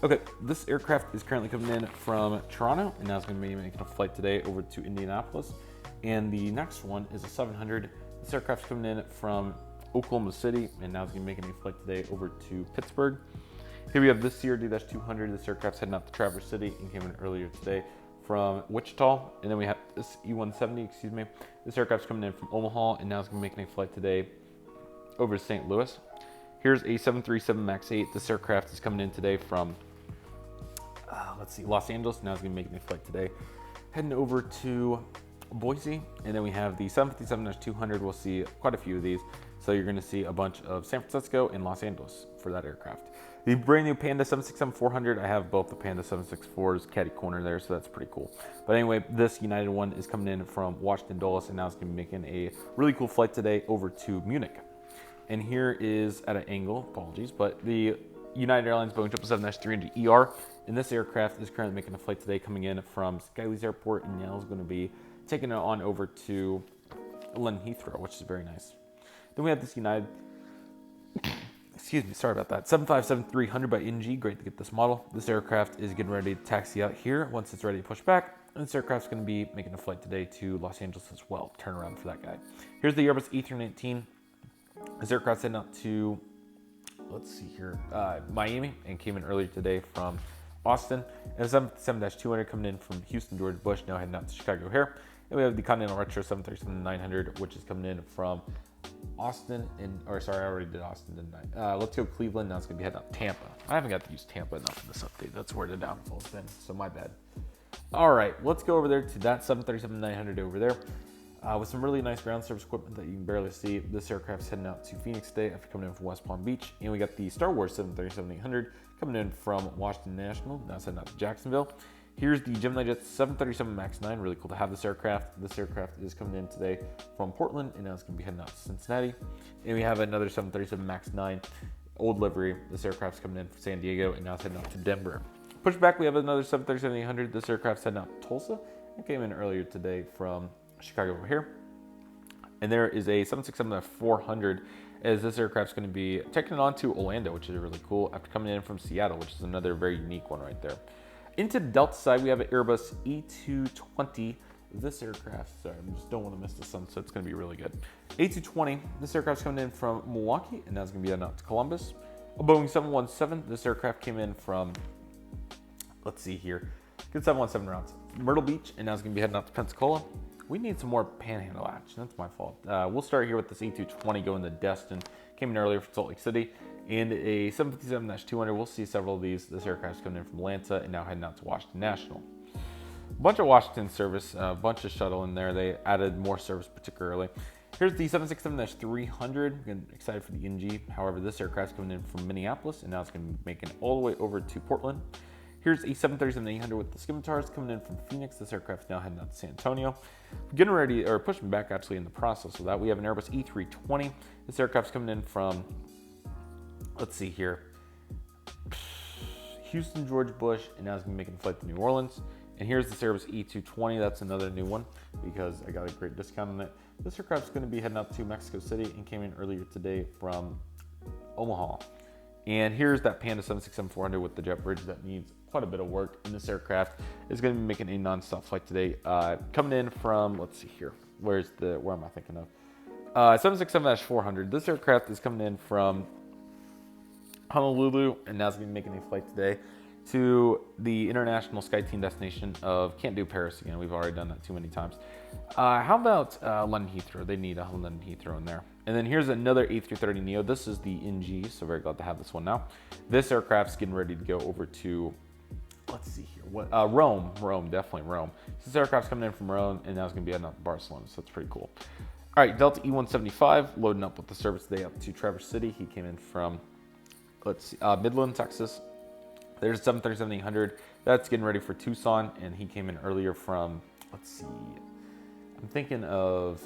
Okay, this aircraft is currently coming in from Toronto, and now it's going to be making a flight today over to Indianapolis. And the next one is a 700. This aircraft's coming in from Oklahoma City, and now it's going to be making a flight today over to Pittsburgh. Here we have this CRJ-200. This aircraft's heading out to Traverse City and came in earlier today from Wichita. And then we have this E-170, This aircraft's coming in from Omaha, and now it's going to be making a flight today over to St. Louis. Here's a 737 MAX 8. This aircraft is coming in today from, Los Angeles. Now it's going to be making a flight today, heading over to Boise. And then we have the 757-200. We'll see quite a few of these. So you're going to see a bunch of San Francisco and Los Angeles for that aircraft. The brand new Panda 767-400. I have both the Panda 764s caddy corner there, so that's pretty cool. But anyway, this United one is coming in from Washington Dulles, and now it's going to be making a really cool flight today over to Munich. And here is at an angle, apologies, but the United Airlines Boeing 777-300ER. And this aircraft is currently making a flight today coming in from Skylys Airport, and now is going to be taking it on over to London Heathrow, which is very nice. Then we have this United, excuse me, sorry about that. 757-300 by NG, great to get this model. This aircraft is getting ready to taxi out here once it's ready to push back. And this aircraft's going to be making a flight today to Los Angeles as well. Turn around for that guy. Here's the Airbus A319. This aircraft's heading out to, let's see here, Miami, and came in earlier today from Austin. And the 757-200 coming in from Houston, George Bush, now heading out to Chicago here. And we have the Continental Retro 737-900, which is coming in from Austin, I already did Austin, didn't I? Let's go Cleveland, now it's gonna be heading out Tampa. I haven't got to use Tampa enough in this update. That's where the downfall's been, so my bad. All right, let's go over there to that 737-900 over there. With some really nice ground service equipment that you can barely see. This aircraft's heading out to Phoenix today after coming in from West Palm Beach. And we got the Star Wars 737-800 coming in from Washington National. Now it's heading out to Jacksonville. Here's the GeminiJets 737 MAX 9. Really cool to have this aircraft. This aircraft is coming in today from Portland, and now it's going to be heading out to Cincinnati. And we have another 737 MAX 9, old livery. This aircraft's coming in from San Diego, and now it's heading out to Denver. Push back, we have another 737-800. This aircraft's heading out to Tulsa. It came in earlier today from Chicago over here. And there is a 767-400, as this aircraft's going to be taking it on to Orlando, which is really cool, after coming in from Seattle, which is another very unique one right there. Into the Delta side, we have an Airbus E220. This aircraft, sorry, I just don't want to miss the sun, so it's going to be really good. A220, this aircraft's coming in from Milwaukee, and now it's going to be heading out to Columbus. A Boeing 717, this aircraft came in from, let's see here, good 717 routes, Myrtle Beach, and now it's going to be heading out to Pensacola. We need some more panhandle action, that's my fault. We'll start here with this E220 going to Destin, came in earlier from Salt Lake City. And a 757-200, we'll see several of these. This aircraft's coming in from Atlanta and now heading out to Washington National. A bunch of Washington service, a bunch of shuttle in there. They added more service particularly. Here's the 767-300. I'm excited for the NG. However, this aircraft's coming in from Minneapolis and now it's going to be making it all the way over to Portland. Here's a 737-800 with the Scimitars coming in from Phoenix. This aircraft's now heading out to San Antonio. Getting ready, or pushing back actually in the process of that. We have an Airbus E320. This aircraft's coming in from, let's see here, Houston, George Bush, and now it's going to be making a flight to New Orleans. And here's the Airbus E220. That's another new one because I got a great discount on it. This aircraft's going to be heading out to Mexico City and came in earlier today from Omaha. And here's that Panda 767-400 with the jet bridge that needs quite a bit of work. And this aircraft is going to be making a non-stop flight today. Coming in from, let's see here, where am I thinking of? 767-400. This aircraft is coming in from Honolulu, and now it's going to be making a flight today to the international SkyTeam destination of, can't do Paris again, we've already done that too many times. How about London Heathrow? They need a London Heathrow in there. And then here's another A330neo. This is the NG, so very glad to have this one now. This aircraft's getting ready to go over to, let's see here, Rome, definitely Rome. This aircraft's coming in from Rome, and now it's going to be heading out to Barcelona, so that's pretty cool. All right, Delta E175, loading up with the service today up to Traverse City. He came in from, let's see, Midland, Texas. There's 737-800. That's getting ready for Tucson, and he came in earlier from, let's see, I'm thinking of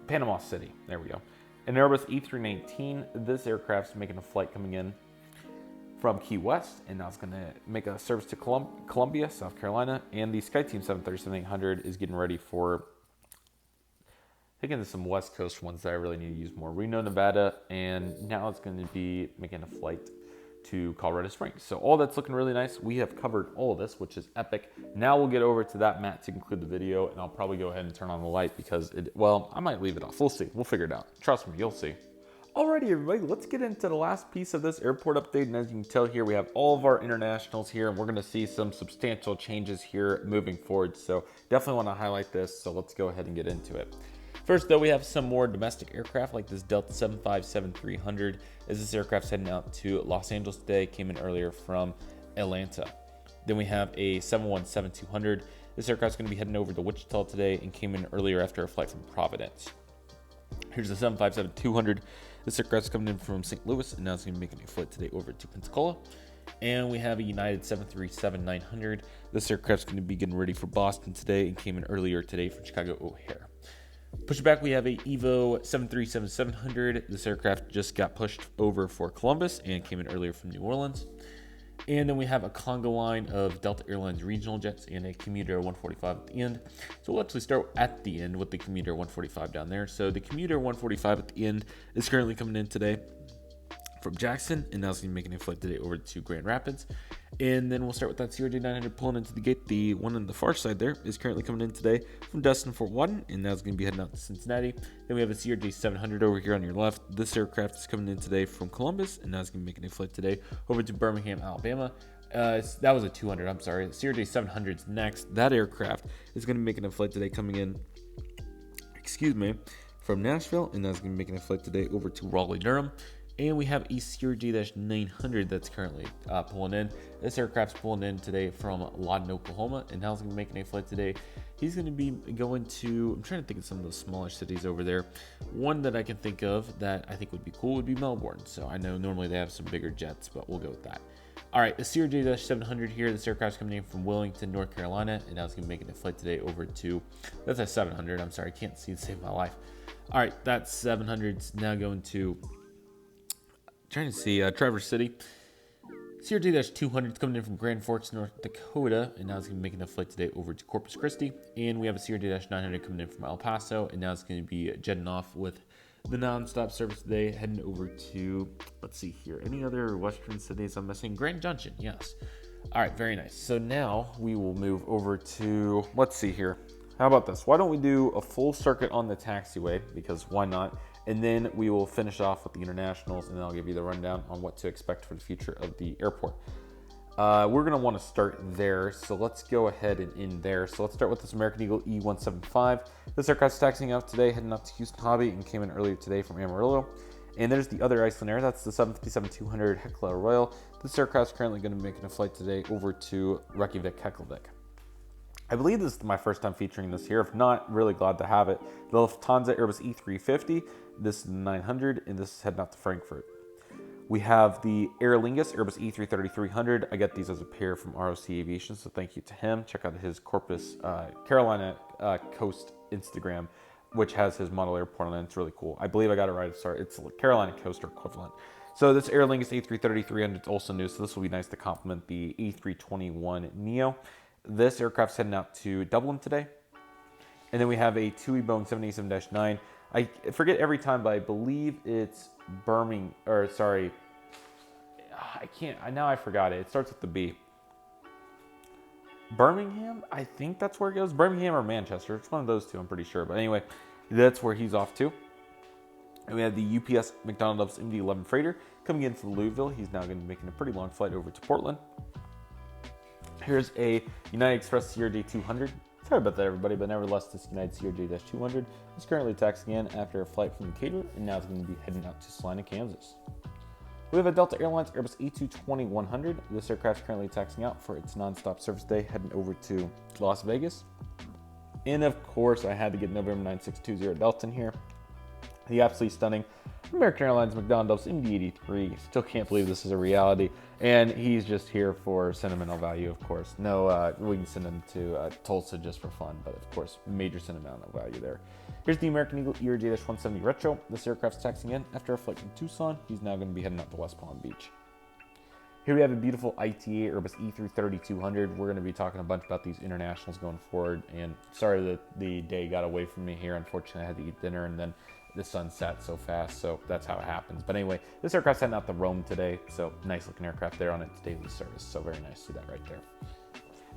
Panama City. There we go. An Airbus E319. This aircraft's making a flight coming in from Key West, and now it's going to make a service to Columbia, South Carolina. And the SkyTeam 737-800 is getting ready for, thinking of some West Coast ones that I really need to use more. Reno, Nevada, and now it's going to be making a flight to Colorado Springs. So all that's looking really nice. We have covered all of this, which is epic. Now we'll get over to that mat to conclude the video, and I'll probably go ahead and turn on the light because I might leave it off. We'll see. We'll figure it out. Trust me, you'll see. Alrighty, everybody, let's get into the last piece of this airport update. And as you can tell here, we have all of our internationals here, and we're going to see some substantial changes here moving forward. So definitely want to highlight this. So let's go ahead and get into it. First, though, we have some more domestic aircraft like this Delta 757-300, as this aircraft's heading out to Los Angeles today, came in earlier from Atlanta. Then we have a 717-200. This aircraft's going to be heading over to Wichita today and came in earlier after a flight from Providence. Here's the 757-200. This aircraft's coming in from St. Louis, and now it's going to be making a flight today over to Pensacola. And we have a United 737-900. This aircraft's going to be getting ready for Boston today and came in earlier today from Chicago O'Hare. Push back, we have a Evo 737-700. This aircraft just got pushed over for Columbus and came in earlier from New Orleans. And then we have a Congo line of Delta Airlines regional jets and a Commuter 145 at the end. So we'll actually start at the end with the Commuter 145 down there. So the Commuter 145 at the end is currently coming in today. from Jackson, and now it's going to be making a flight today over to Grand Rapids. And then we'll start with that CRJ900 pulling into the gate. The one on the far side there is currently coming in today from Destin Fort Walton, and now it's going to be heading out to Cincinnati. Then we have a CRJ700 over here on your left. This aircraft is coming in today from Columbus, and now it's going to be making a flight today over to Birmingham, Alabama. That was a 200, I'm sorry. The CRJ700 is next. That aircraft is going to be making a flight today coming in, from Nashville, and that's going to be making a flight today over to Raleigh, Durham. And we have a CRJ-900 that's currently pulling in. This aircraft's pulling in today from Lawton, Oklahoma, and now he's going to be making a flight today. He's going to be going to, I'm trying to think of some of those smaller cities over there. One that I can think of that I think would be cool would be Melbourne. So I know normally they have some bigger jets, but we'll go with that. All right, the CRJ-700 here. This aircraft's coming in from Wellington, North Carolina, and now it's going to be making a flight today over to, that's a 700. I'm sorry, I can't see to save my life. All right, that 700's now going to, Traverse City. CRJ-200 is coming in from Grand Forks, North Dakota, and now it's going to be making a flight today over to Corpus Christi. And we have a CRJ-900 coming in from El Paso, and now it's going to be jetting off with the nonstop service today, heading over to, let's see here, any other western cities I'm missing? Grand Junction, yes. All right, very nice. So now we will move over to, let's see here. How about this? Why don't we do a full circuit on the taxiway, because why not? And then we will finish off with the internationals, and then I'll give you the rundown on what to expect for the future of the airport. We're going to want to start there, so let's go ahead and end there. So let's start with this American Eagle E175. This aircraft's taxiing out today, heading out to Houston Hobby, and came in earlier today from Amarillo. And there's the other Iceland Air, that's the 757-200 Hekla Royal. This aircraft's currently going to be making a flight today over to Reykjavik, Keflavik. I believe this is my first time featuring this here. If not, really glad to have it. The Lufthansa Airbus E350, this is the 900, and this is heading out to Frankfurt. We have the Aer Lingus Airbus E330-300. I get these as a pair from ROC Aviation, so thank you to him. Check out his Corpus Carolina Coast Instagram, which has his model airport on it. It's really cool. I believe I got it right. Sorry, it's Carolina Coast or equivalent. So this Aer Lingus A330-300 is also new, so this will be nice to complement the A321neo. This aircraft's heading out to Dublin today. And then we have a TUI Boeing 787-9. I forget every time, but I believe it's Birmingham, or sorry, now I forgot it. It starts with the B. Birmingham? I think that's where it goes. Birmingham or Manchester. It's one of those two, I'm pretty sure. But anyway, that's where he's off to. And we have the UPS McDonnell Douglas MD-11 freighter coming in from Louisville. He's now going to be making a pretty long flight over to Portland. Here's a United Express CRJ-200. Sorry about that, everybody, but nevertheless, this United CRJ-200 is currently taxiing in after a flight from Decatur, and now it's going to be heading out to Salina, Kansas. We have a Delta Airlines Airbus A220-100. This aircraft is currently taxiing out for its nonstop service day, heading over to Las Vegas. And of course, I had to get November 9620 Delta in here. The absolutely stunning American Airlines McDonnell Douglas MD-83. Still can't believe this is a reality. And he's just here for sentimental value, of course. No, we can send him to Tulsa just for fun, but of course, major sentimental value there. Here's the American Eagle ERJ-170 Retro. This aircraft's taxiing in after a flight from Tucson. He's now going to be heading out to West Palm Beach. Here we have a beautiful ITA Airbus E330-200. We're going to be talking a bunch about these internationals going forward. And sorry that the day got away from me here. Unfortunately, I had to eat dinner and then the sun set so fast, so that's how it happens. But anyway, this aircraft's heading out to Rome today, so nice looking aircraft there on its daily service. So very nice to see that right there.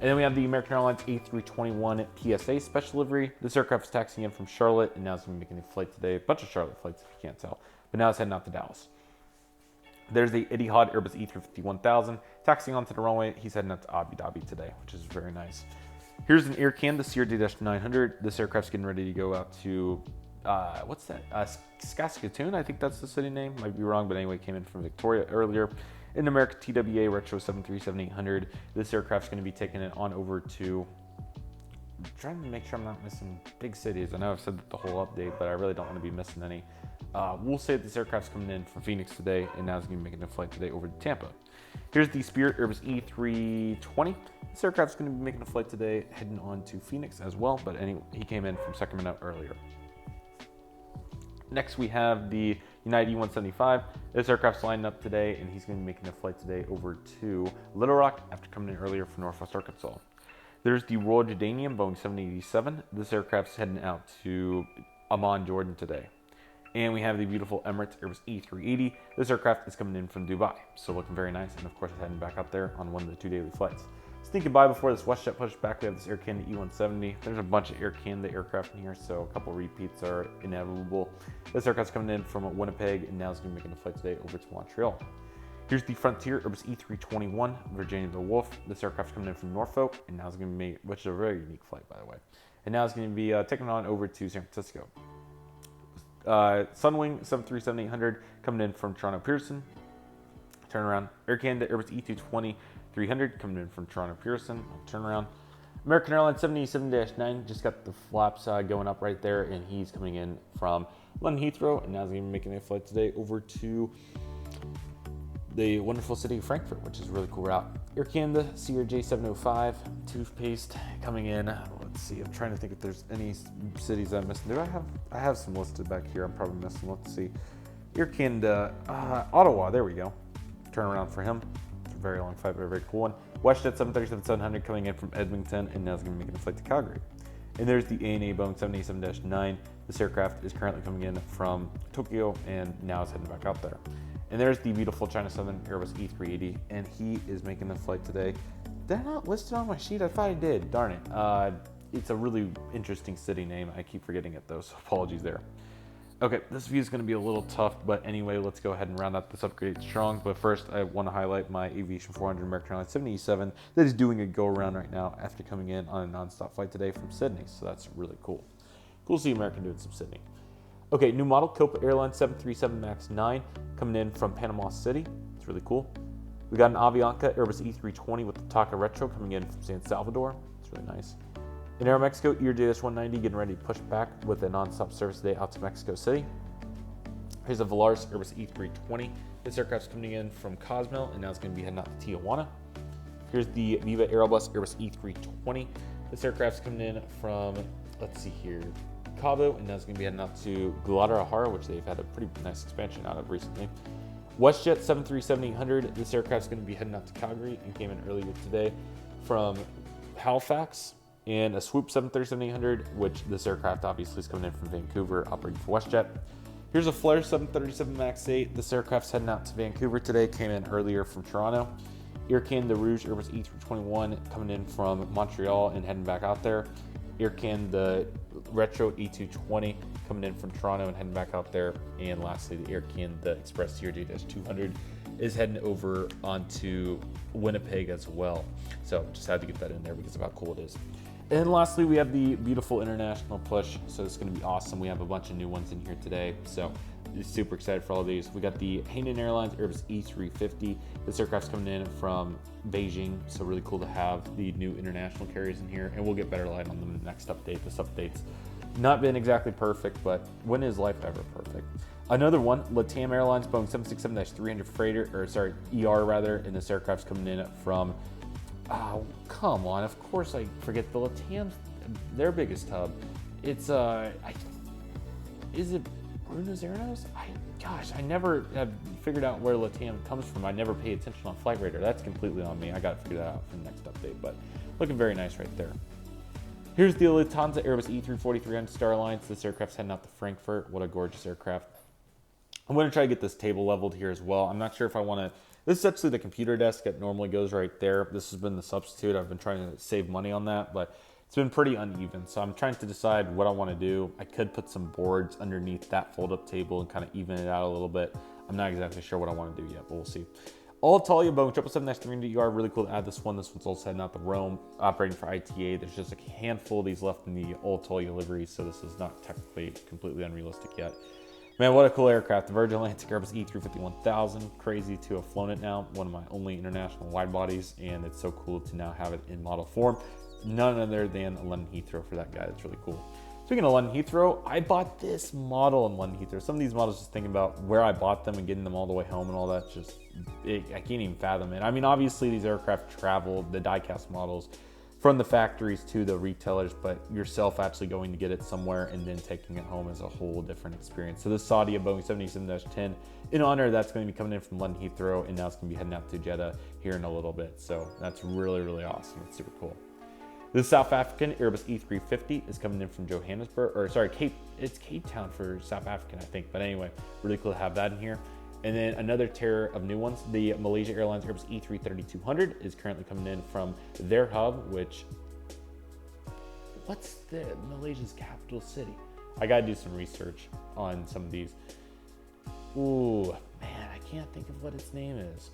And then we have the American Airlines A321 PSA Special Livery. This aircraft is taxiing in from Charlotte, and now it's going to be making a flight today. A bunch of Charlotte flights, if you can't tell. But now it's heading out to Dallas. There's the Etihad Airbus E350-1000. Taxiing onto the runway, he's heading out to Abu Dhabi today, which is very nice. Here's an Air Canada CRJ-900. This aircraft's getting ready to go out to what's that? Saskatoon, I think that's the city name. Might be wrong, but anyway, came in from Victoria earlier. In American TWA Retro 737-800. This aircraft's going to be taking it on over to, I'm trying to make sure I'm not missing big cities. I know I've said that the whole update, but I really don't want to be missing any. We'll say that this aircraft's coming in from Phoenix today, and now it's going to be making a flight today over to Tampa. Here's the Spirit Airbus E320. This aircraft's going to be making a flight today, heading on to Phoenix as well, but anyway, he came in from Sacramento earlier. Next, we have the United E175. This aircraft's lining up today, and he's going to be making a flight today over to Little Rock after coming in earlier from Northwest Arkansas. There's the Royal Jordanian Boeing 787. This aircraft's heading out to Amman, Jordan today. And we have the beautiful Emirates Airbus A380. This aircraft is coming in from Dubai, so looking very nice. And of course, it's heading back up there on one of the 2 daily flights. Sneaking by before this WestJet pushed back, we have this Air Canada E170. There's a bunch of Air Canada aircraft in here, so a couple repeats are inevitable. This aircraft's coming in from Winnipeg, and now it's going to be making a flight today over to Montreal. Here's the Frontier Airbus E321, Virginia the Wolf. This aircraft's coming in from Norfolk, and now it's going to be, which is a very unique flight, by the way. And now it's going to be taken on over to San Francisco. Sunwing 737-800 coming in from Toronto Pearson. Turnaround. Air Canada Airbus E220-300 coming in from Toronto Pearson. Turnaround. American Airlines 787-9 just got the flaps going up right there, and he's coming in from London Heathrow, and now he's going to be making a flight today over to the wonderful city of Frankfurt, which is a really cool route. Air Canada CRJ 705 toothpaste coming in. Let's see. I'm trying to think if there's any cities I'm missing. Do I have some listed back here? I'm probably missing. Let's see. Air Canada Ottawa. There we go. Turnaround for him. It's a very long flight, but a very cool one. WestJet 737-700 coming in from Edmonton, and now it's going to be making a flight to Calgary. And there's the ANA Boeing 787-9. This aircraft is currently coming in from Tokyo, and now it's heading back out there. And there's the beautiful China Southern Airbus E380, and he is making the flight today. They're not listed on my sheet. I thought I did. Darn it. It's a really interesting city name. I keep forgetting it though, so apologies there. Okay, this view is going to be a little tough, but anyway, let's go ahead and round out this upgrade strong. But first, I want to highlight my Aviation 400 American Airlines 787 that is doing a go-around right now after coming in on a non-stop flight today from Sydney, so that's really cool. Cool to see American doing some Sydney. Okay, new model, Copa Airlines 737 MAX 9 coming in from Panama City. It's really cool. We got an Avianca Airbus E320 with the Taka Retro coming in from San Salvador. It's really nice. In Aeromexico, ERJS-190 getting ready to push back with a non-stop service today out to Mexico City. Here's a Volaris Airbus E320. This aircraft's coming in from Cozumel, and now it's going to be heading out to Tijuana. Here's the Viva Aerobus Airbus E320. This aircraft's coming in from, let's see here, Cabo, and now it's going to be heading out to Guadalajara, which they've had a pretty nice expansion out of recently. WestJet 737-800. This aircraft's going to be heading out to Calgary and came in earlier today from Halifax. And a Swoop 737-800, which this aircraft obviously is coming in from Vancouver, operating for WestJet. Here's a Flair 737 MAX 8. This aircraft's heading out to Vancouver today, came in earlier from Toronto. Air Canada Rouge Airbus E321 coming in from Montreal and heading back out there. Air Canada Retro E220 coming in from Toronto and heading back out there. And lastly, the Air Canada Express CRJ-200 is heading over onto Winnipeg as well. So just had to get that in there because of how cool it is. And lastly, we have the beautiful international push. So it's going to be awesome. We have a bunch of new ones in here today. So super excited for all of these. We got the Hainan Airlines Airbus E350. This aircraft's coming in from Beijing. So really cool to have the new international carriers in here. And we'll get better light on them in the next update. This update's not been exactly perfect, but when is life ever perfect? Another one, LATAM Airlines Boeing 767-300 freighter, or sorry, ER rather, and this aircraft's coming in from, oh, come on, of course I forget the LATAM's, their biggest hub. It's, is it Buenos Aires? Gosh, I never have figured out where LATAM comes from. I never pay attention on Flight Radar. That's completely on me. I got to figure that out for the next update, but looking very nice right there. Here's the Lufthansa Airbus E340-300 Star Alliance. This aircraft's heading out to Frankfurt. What a gorgeous aircraft. I'm going to try to get this table leveled here as well. I'm not sure if I want to. This is actually the computer desk that normally goes right there. This has been the substitute. I've been trying to save money on that, but it's been pretty uneven. So I'm trying to decide what I want to do. I could put some boards underneath that fold-up table and kind of even it out a little bit. I'm not exactly sure what I want to do yet, but we'll see. Alitalia Boeing 777-300ER, really cool to add this one. This one's also heading out to Rome, operating for ITA. There's just a handful of these left in the Alitalia livery, so this is not technically completely unrealistic yet. Man, what a cool aircraft. The Virgin Atlantic Airbus E350-1000. Crazy to have flown it now. One of my only international wide bodies, and it's so cool to now have it in model form. None other than London Heathrow for that guy. That's really cool. Speaking of London Heathrow, I bought this model in London Heathrow. Some of these models, just thinking about where I bought them and getting them all the way home and all that, I can't even fathom it. I mean, obviously these aircraft travel, the die-cast models, from the factories to the retailers, but yourself actually going to get it somewhere and then taking it home is a whole different experience. So this Saudia Boeing 787-10, in honor, that's going to be coming in from London Heathrow, and now it's going to be heading out to Jeddah here in a little bit. So that's really, really awesome. It's super cool. The South African Airbus E350 is coming in from Johannesburg, or sorry, it's Cape Town for South African, I think. But anyway, really cool to have that in here. And then another tier of new ones, the Malaysia Airlines Airbus E330-200 is currently coming in from their hub, which, what's the Malaysia's capital city? I gotta do some research on some of these. Ooh, man, I can't think of what its name is.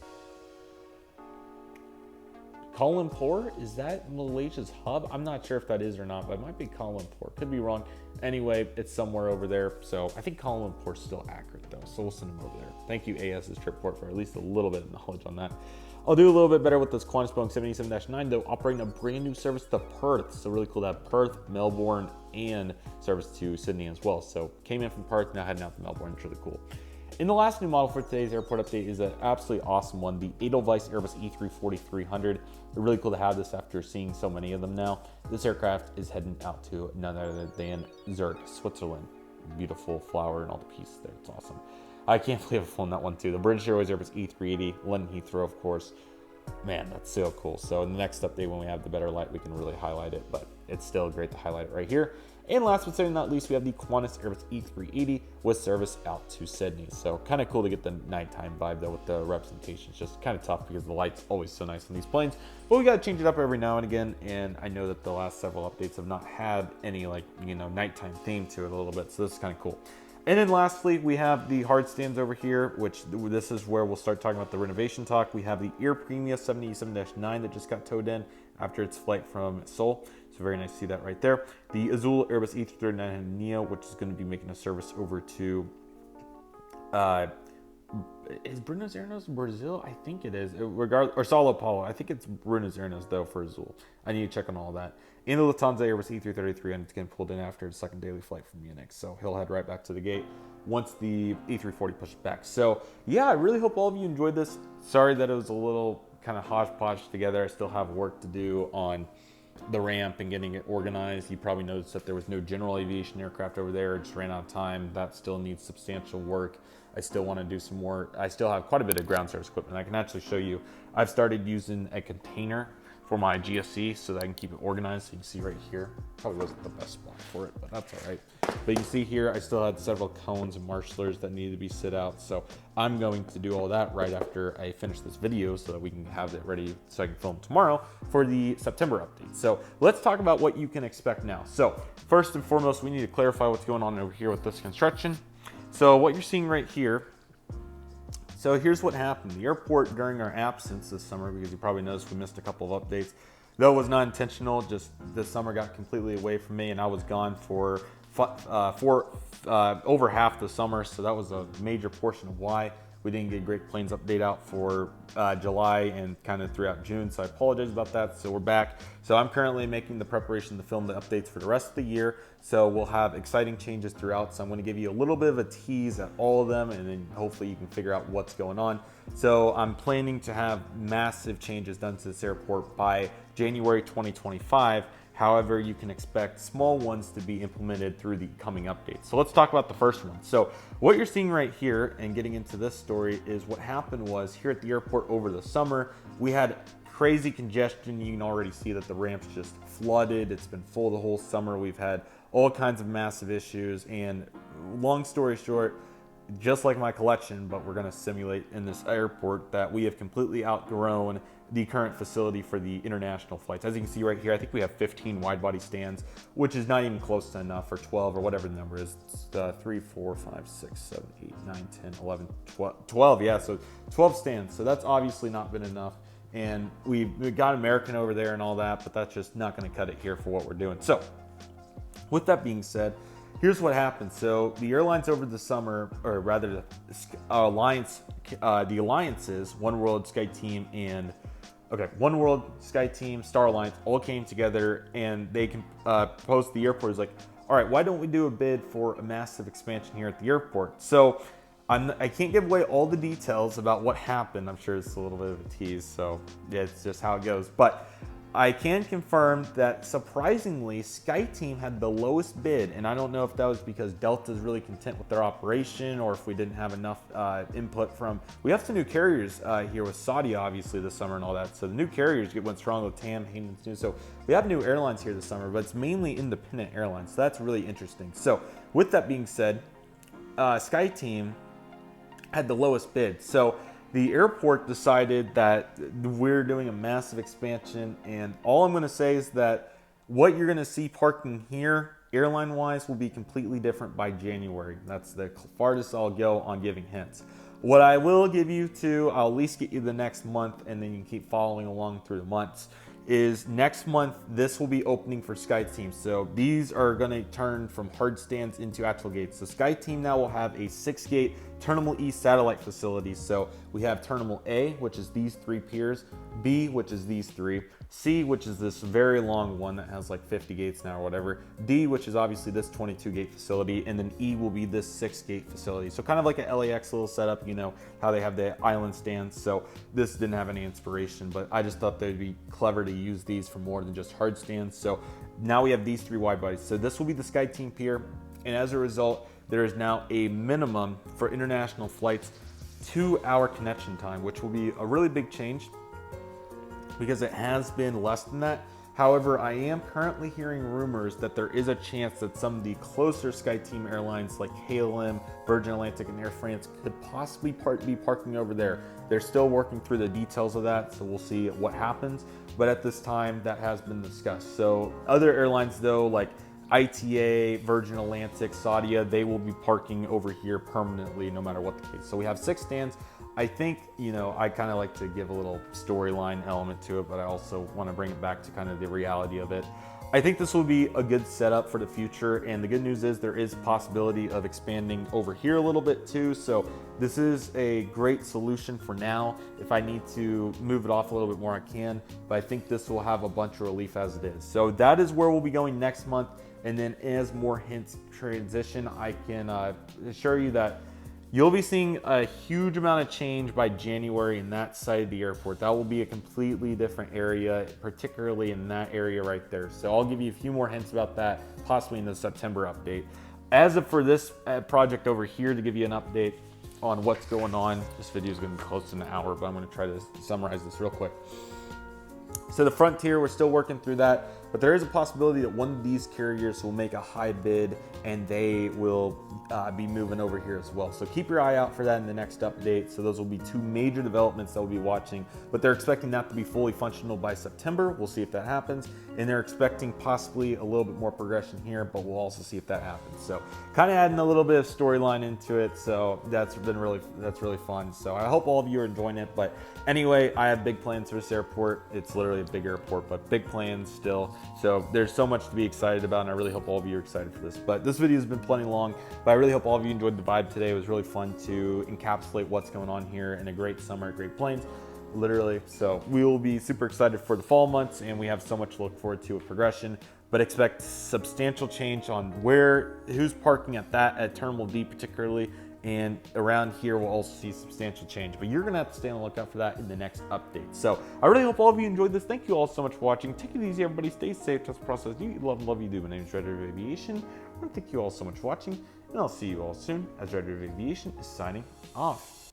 Kuala Lumpur, is that Malaysia's hub? I'm not sure if that is or not, but it might be Kuala Lumpur. Could be wrong. Anyway, it's somewhere over there. So I think Kuala Lumpur is still accurate though. So we'll send them over there. Thank you AS's Tripport for at least a little bit of knowledge on that. I'll do a little bit better with this Qantas Boeing 787-9 though, operating a brand new service to Perth. So really cool to have Perth, Melbourne, and service to Sydney as well. So came in from Perth, now heading out to Melbourne. It's really cool. And the last new model for today's airport update is an absolutely awesome one, the Edelweiss Airbus E340-300. Really cool to have this after seeing so many of them now. This aircraft is heading out to none other than Zurich, Switzerland. Beautiful flower and all the pieces there. It's awesome. I can't believe I've flown that one too. The British Airways Airbus E380, London Heathrow, of course. Man, that's so cool. So in the next update, when we have the better light, we can really highlight it, but it's still great to highlight it right here. And last but certainly not least, we have the Qantas Airbus E380 with service out to Sydney. So kind of cool to get the nighttime vibe though with the representation. It's just kind of tough because the light's always so nice on these planes. But we got to change it up every now and again. And I know that the last several updates have not had any nighttime theme to it a little bit. So this is kind of cool. And then lastly, we have the hard stands over here, which this is where we'll start talking about the renovation talk. We have the Air Premia 787-9 that just got towed in after its flight from Seoul. So very nice to see that right there. The Azul Airbus A339 Neo, which is going to be making a service over to, is Buenos Aires, Brazil? I think it is. Or Sao Paulo. I think it's Buenos Aires though for Azul. I need to check on all that. And the Lufthansa Airbus E330-300 is getting pulled in after his second daily flight from Munich. So he'll head right back to the gate once the E340 pushes back. So yeah, I really hope all of you enjoyed this. Sorry that it was a little kind of hodgepodge together. I still have work to do on the ramp and getting it organized. You probably noticed that there was no general aviation aircraft over there. It just ran out of time. That still needs substantial work. I still want to do some more. I still have quite a bit of ground service equipment. I can actually show you. I've started using a container for my GSC so that I can keep it organized. So you can see right here, probably wasn't the best spot for it, but that's all right. But you can see here, I still had several cones and marshallers that needed to be sit out. So I'm going to do all that right after I finish this video so that we can have it ready so I can film tomorrow for the September update. So let's talk about what you can expect now. So first and foremost, we need to clarify what's going on over here with this construction. So what you're seeing right here, so here's what happened. The airport during our absence this summer, because you probably noticed we missed a couple of updates, though it was not intentional, just this summer got completely away from me and I was gone for over half the summer. So that was a major portion of why we didn't get Great Plains update out for July and kind of throughout June. So I apologize about that. So we're back. So I'm currently making the preparation to film the updates for the rest of the year. So we'll have exciting changes throughout. So I'm going to give you a little bit of a tease at all of them, and then hopefully you can figure out what's going on. So I'm planning to have massive changes done to this airport by January 2025. However, you can expect small ones to be implemented through the coming updates. So let's talk about the first one. So what you're seeing right here and getting into this story is what happened was here at the airport over the summer, we had crazy congestion. You can already see that the ramp's just flooded. It's been full the whole summer. We've had all kinds of massive issues, and long story short, just like my collection, but we're going to simulate in this airport that we have completely outgrown the current facility for the international flights. As you can see right here, I think we have 15 wide body stands, which is not even close to enough, or 12 or whatever the number is. It's 3, 4, 5, 6, 7, 8, 9, 10, 11, 12. Yeah, so 12 stands. So that's obviously not been enough. And we got American over there and all that, but that's just not going to cut it here for what we're doing. So with that being said, here's what happened. So the airlines over the summer, or rather the alliances, One World, SkyTeam, and One World, SkyTeam, Star Alliance all came together, and they can post the airport is like, all right, why don't we do a bid for a massive expansion here at the airport? So I can't give away all the details about what happened. I'm sure it's a little bit of a tease, so yeah, it's just how it goes. But I can confirm that surprisingly, SkyTeam had the lowest bid, and I don't know if that was because Delta is really content with their operation or if we didn't have enough input from. We have some new carriers here with Saudi, obviously, this summer and all that. So the new carriers went strong with TAM, Hayden's new. So we have new airlines here this summer, but it's mainly independent airlines. So that's really interesting. So with that being said, SkyTeam had the lowest bid. So the airport decided that we're doing a massive expansion, and all I'm going to say is that what you're going to see parking here, airline-wise, will be completely different by January. That's the farthest I'll go on giving hints. What I will give you to, I'll at least get you the next month, and then you can keep following along through the months, is next month, this will be opening for SkyTeam. So these are going to turn from hard stands into actual gates. So SkyTeam now will have a 6-gate Terminal E satellite facility. So we have Terminal A, which is these 3 piers, B, which is these 3, C, which is this very long one that has like 50 gates now or whatever, D, which is obviously this 22-gate facility, and then E will be this 6-gate facility. So kind of like an LAX little setup, you know, how they have the island stands. So this didn't have any inspiration, but I just thought they'd be clever to use these for more than just hard stands. So now we have these 3 wide bodies. So this will be the SkyTeam pier, and as a result, there is now a minimum for international flights 2-hour connection time, which will be a really big change because it has been less than that. However, I am currently hearing rumors that there is a chance that some of the closer SkyTeam airlines like KLM, Virgin Atlantic, and Air France could possibly be parking over there. They're still working through the details of that, so we'll see what happens. But at this time, that has been discussed. So other airlines though, like ITA, Virgin Atlantic, Saudia, they will be parking over here permanently no matter what the case. So we have 6 stands. I think, you know, I kind of like to give a little storyline element to it, but I also want to bring it back to kind of the reality of it. I think this will be a good setup for the future, and the good news is there is possibility of expanding over here a little bit too. So this is a great solution for now. If I need to move it off a little bit more, I can, but I think this will have a bunch of relief as it is. So that is where we'll be going next month. And then as more hints transition, I can assure you that you'll be seeing a huge amount of change by January in that side of the airport. That will be a completely different area, particularly in that area right there. So I'll give you a few more hints about that, possibly in the September update. As of for this project over here, to give you an update on what's going on, this video is going to be close to an hour, but I'm going to try to summarize this real quick. So the Frontier, we're still working through that, but there is a possibility that one of these carriers will make a high bid and they will be moving over here as well. So keep your eye out for that in the next update. So those will be 2 major developments that we'll be watching, but they're expecting that to be fully functional by September. We'll see if that happens. And they're expecting possibly a little bit more progression here, but we'll also see if that happens. So kind of adding a little bit of storyline into it. So that's really fun. So I hope all of you are enjoying it. But anyway, I have big plans for this airport. It's literally a big airport, but big plans still. So there's so much to be excited about, and I really hope all of you are excited for this. But this video has been plenty long, but I really hope all of you enjoyed the vibe today. It was really fun to encapsulate what's going on here in a great summer at Great Plains, literally. So we will be super excited for the fall months, and we have so much to look forward to with progression. But expect substantial change on who's parking at Terminal D particularly, and around here we'll also see substantial change, but you're gonna have to stay on the lookout for that in the next update. So I really hope all of you enjoyed this. Thank you all so much for watching. Take it easy, everybody. Stay safe, trust the process. You love you do. My name is Redriveraviation. I want to thank you all so much for watching, and I'll see you all soon as Redriveraviation is signing off.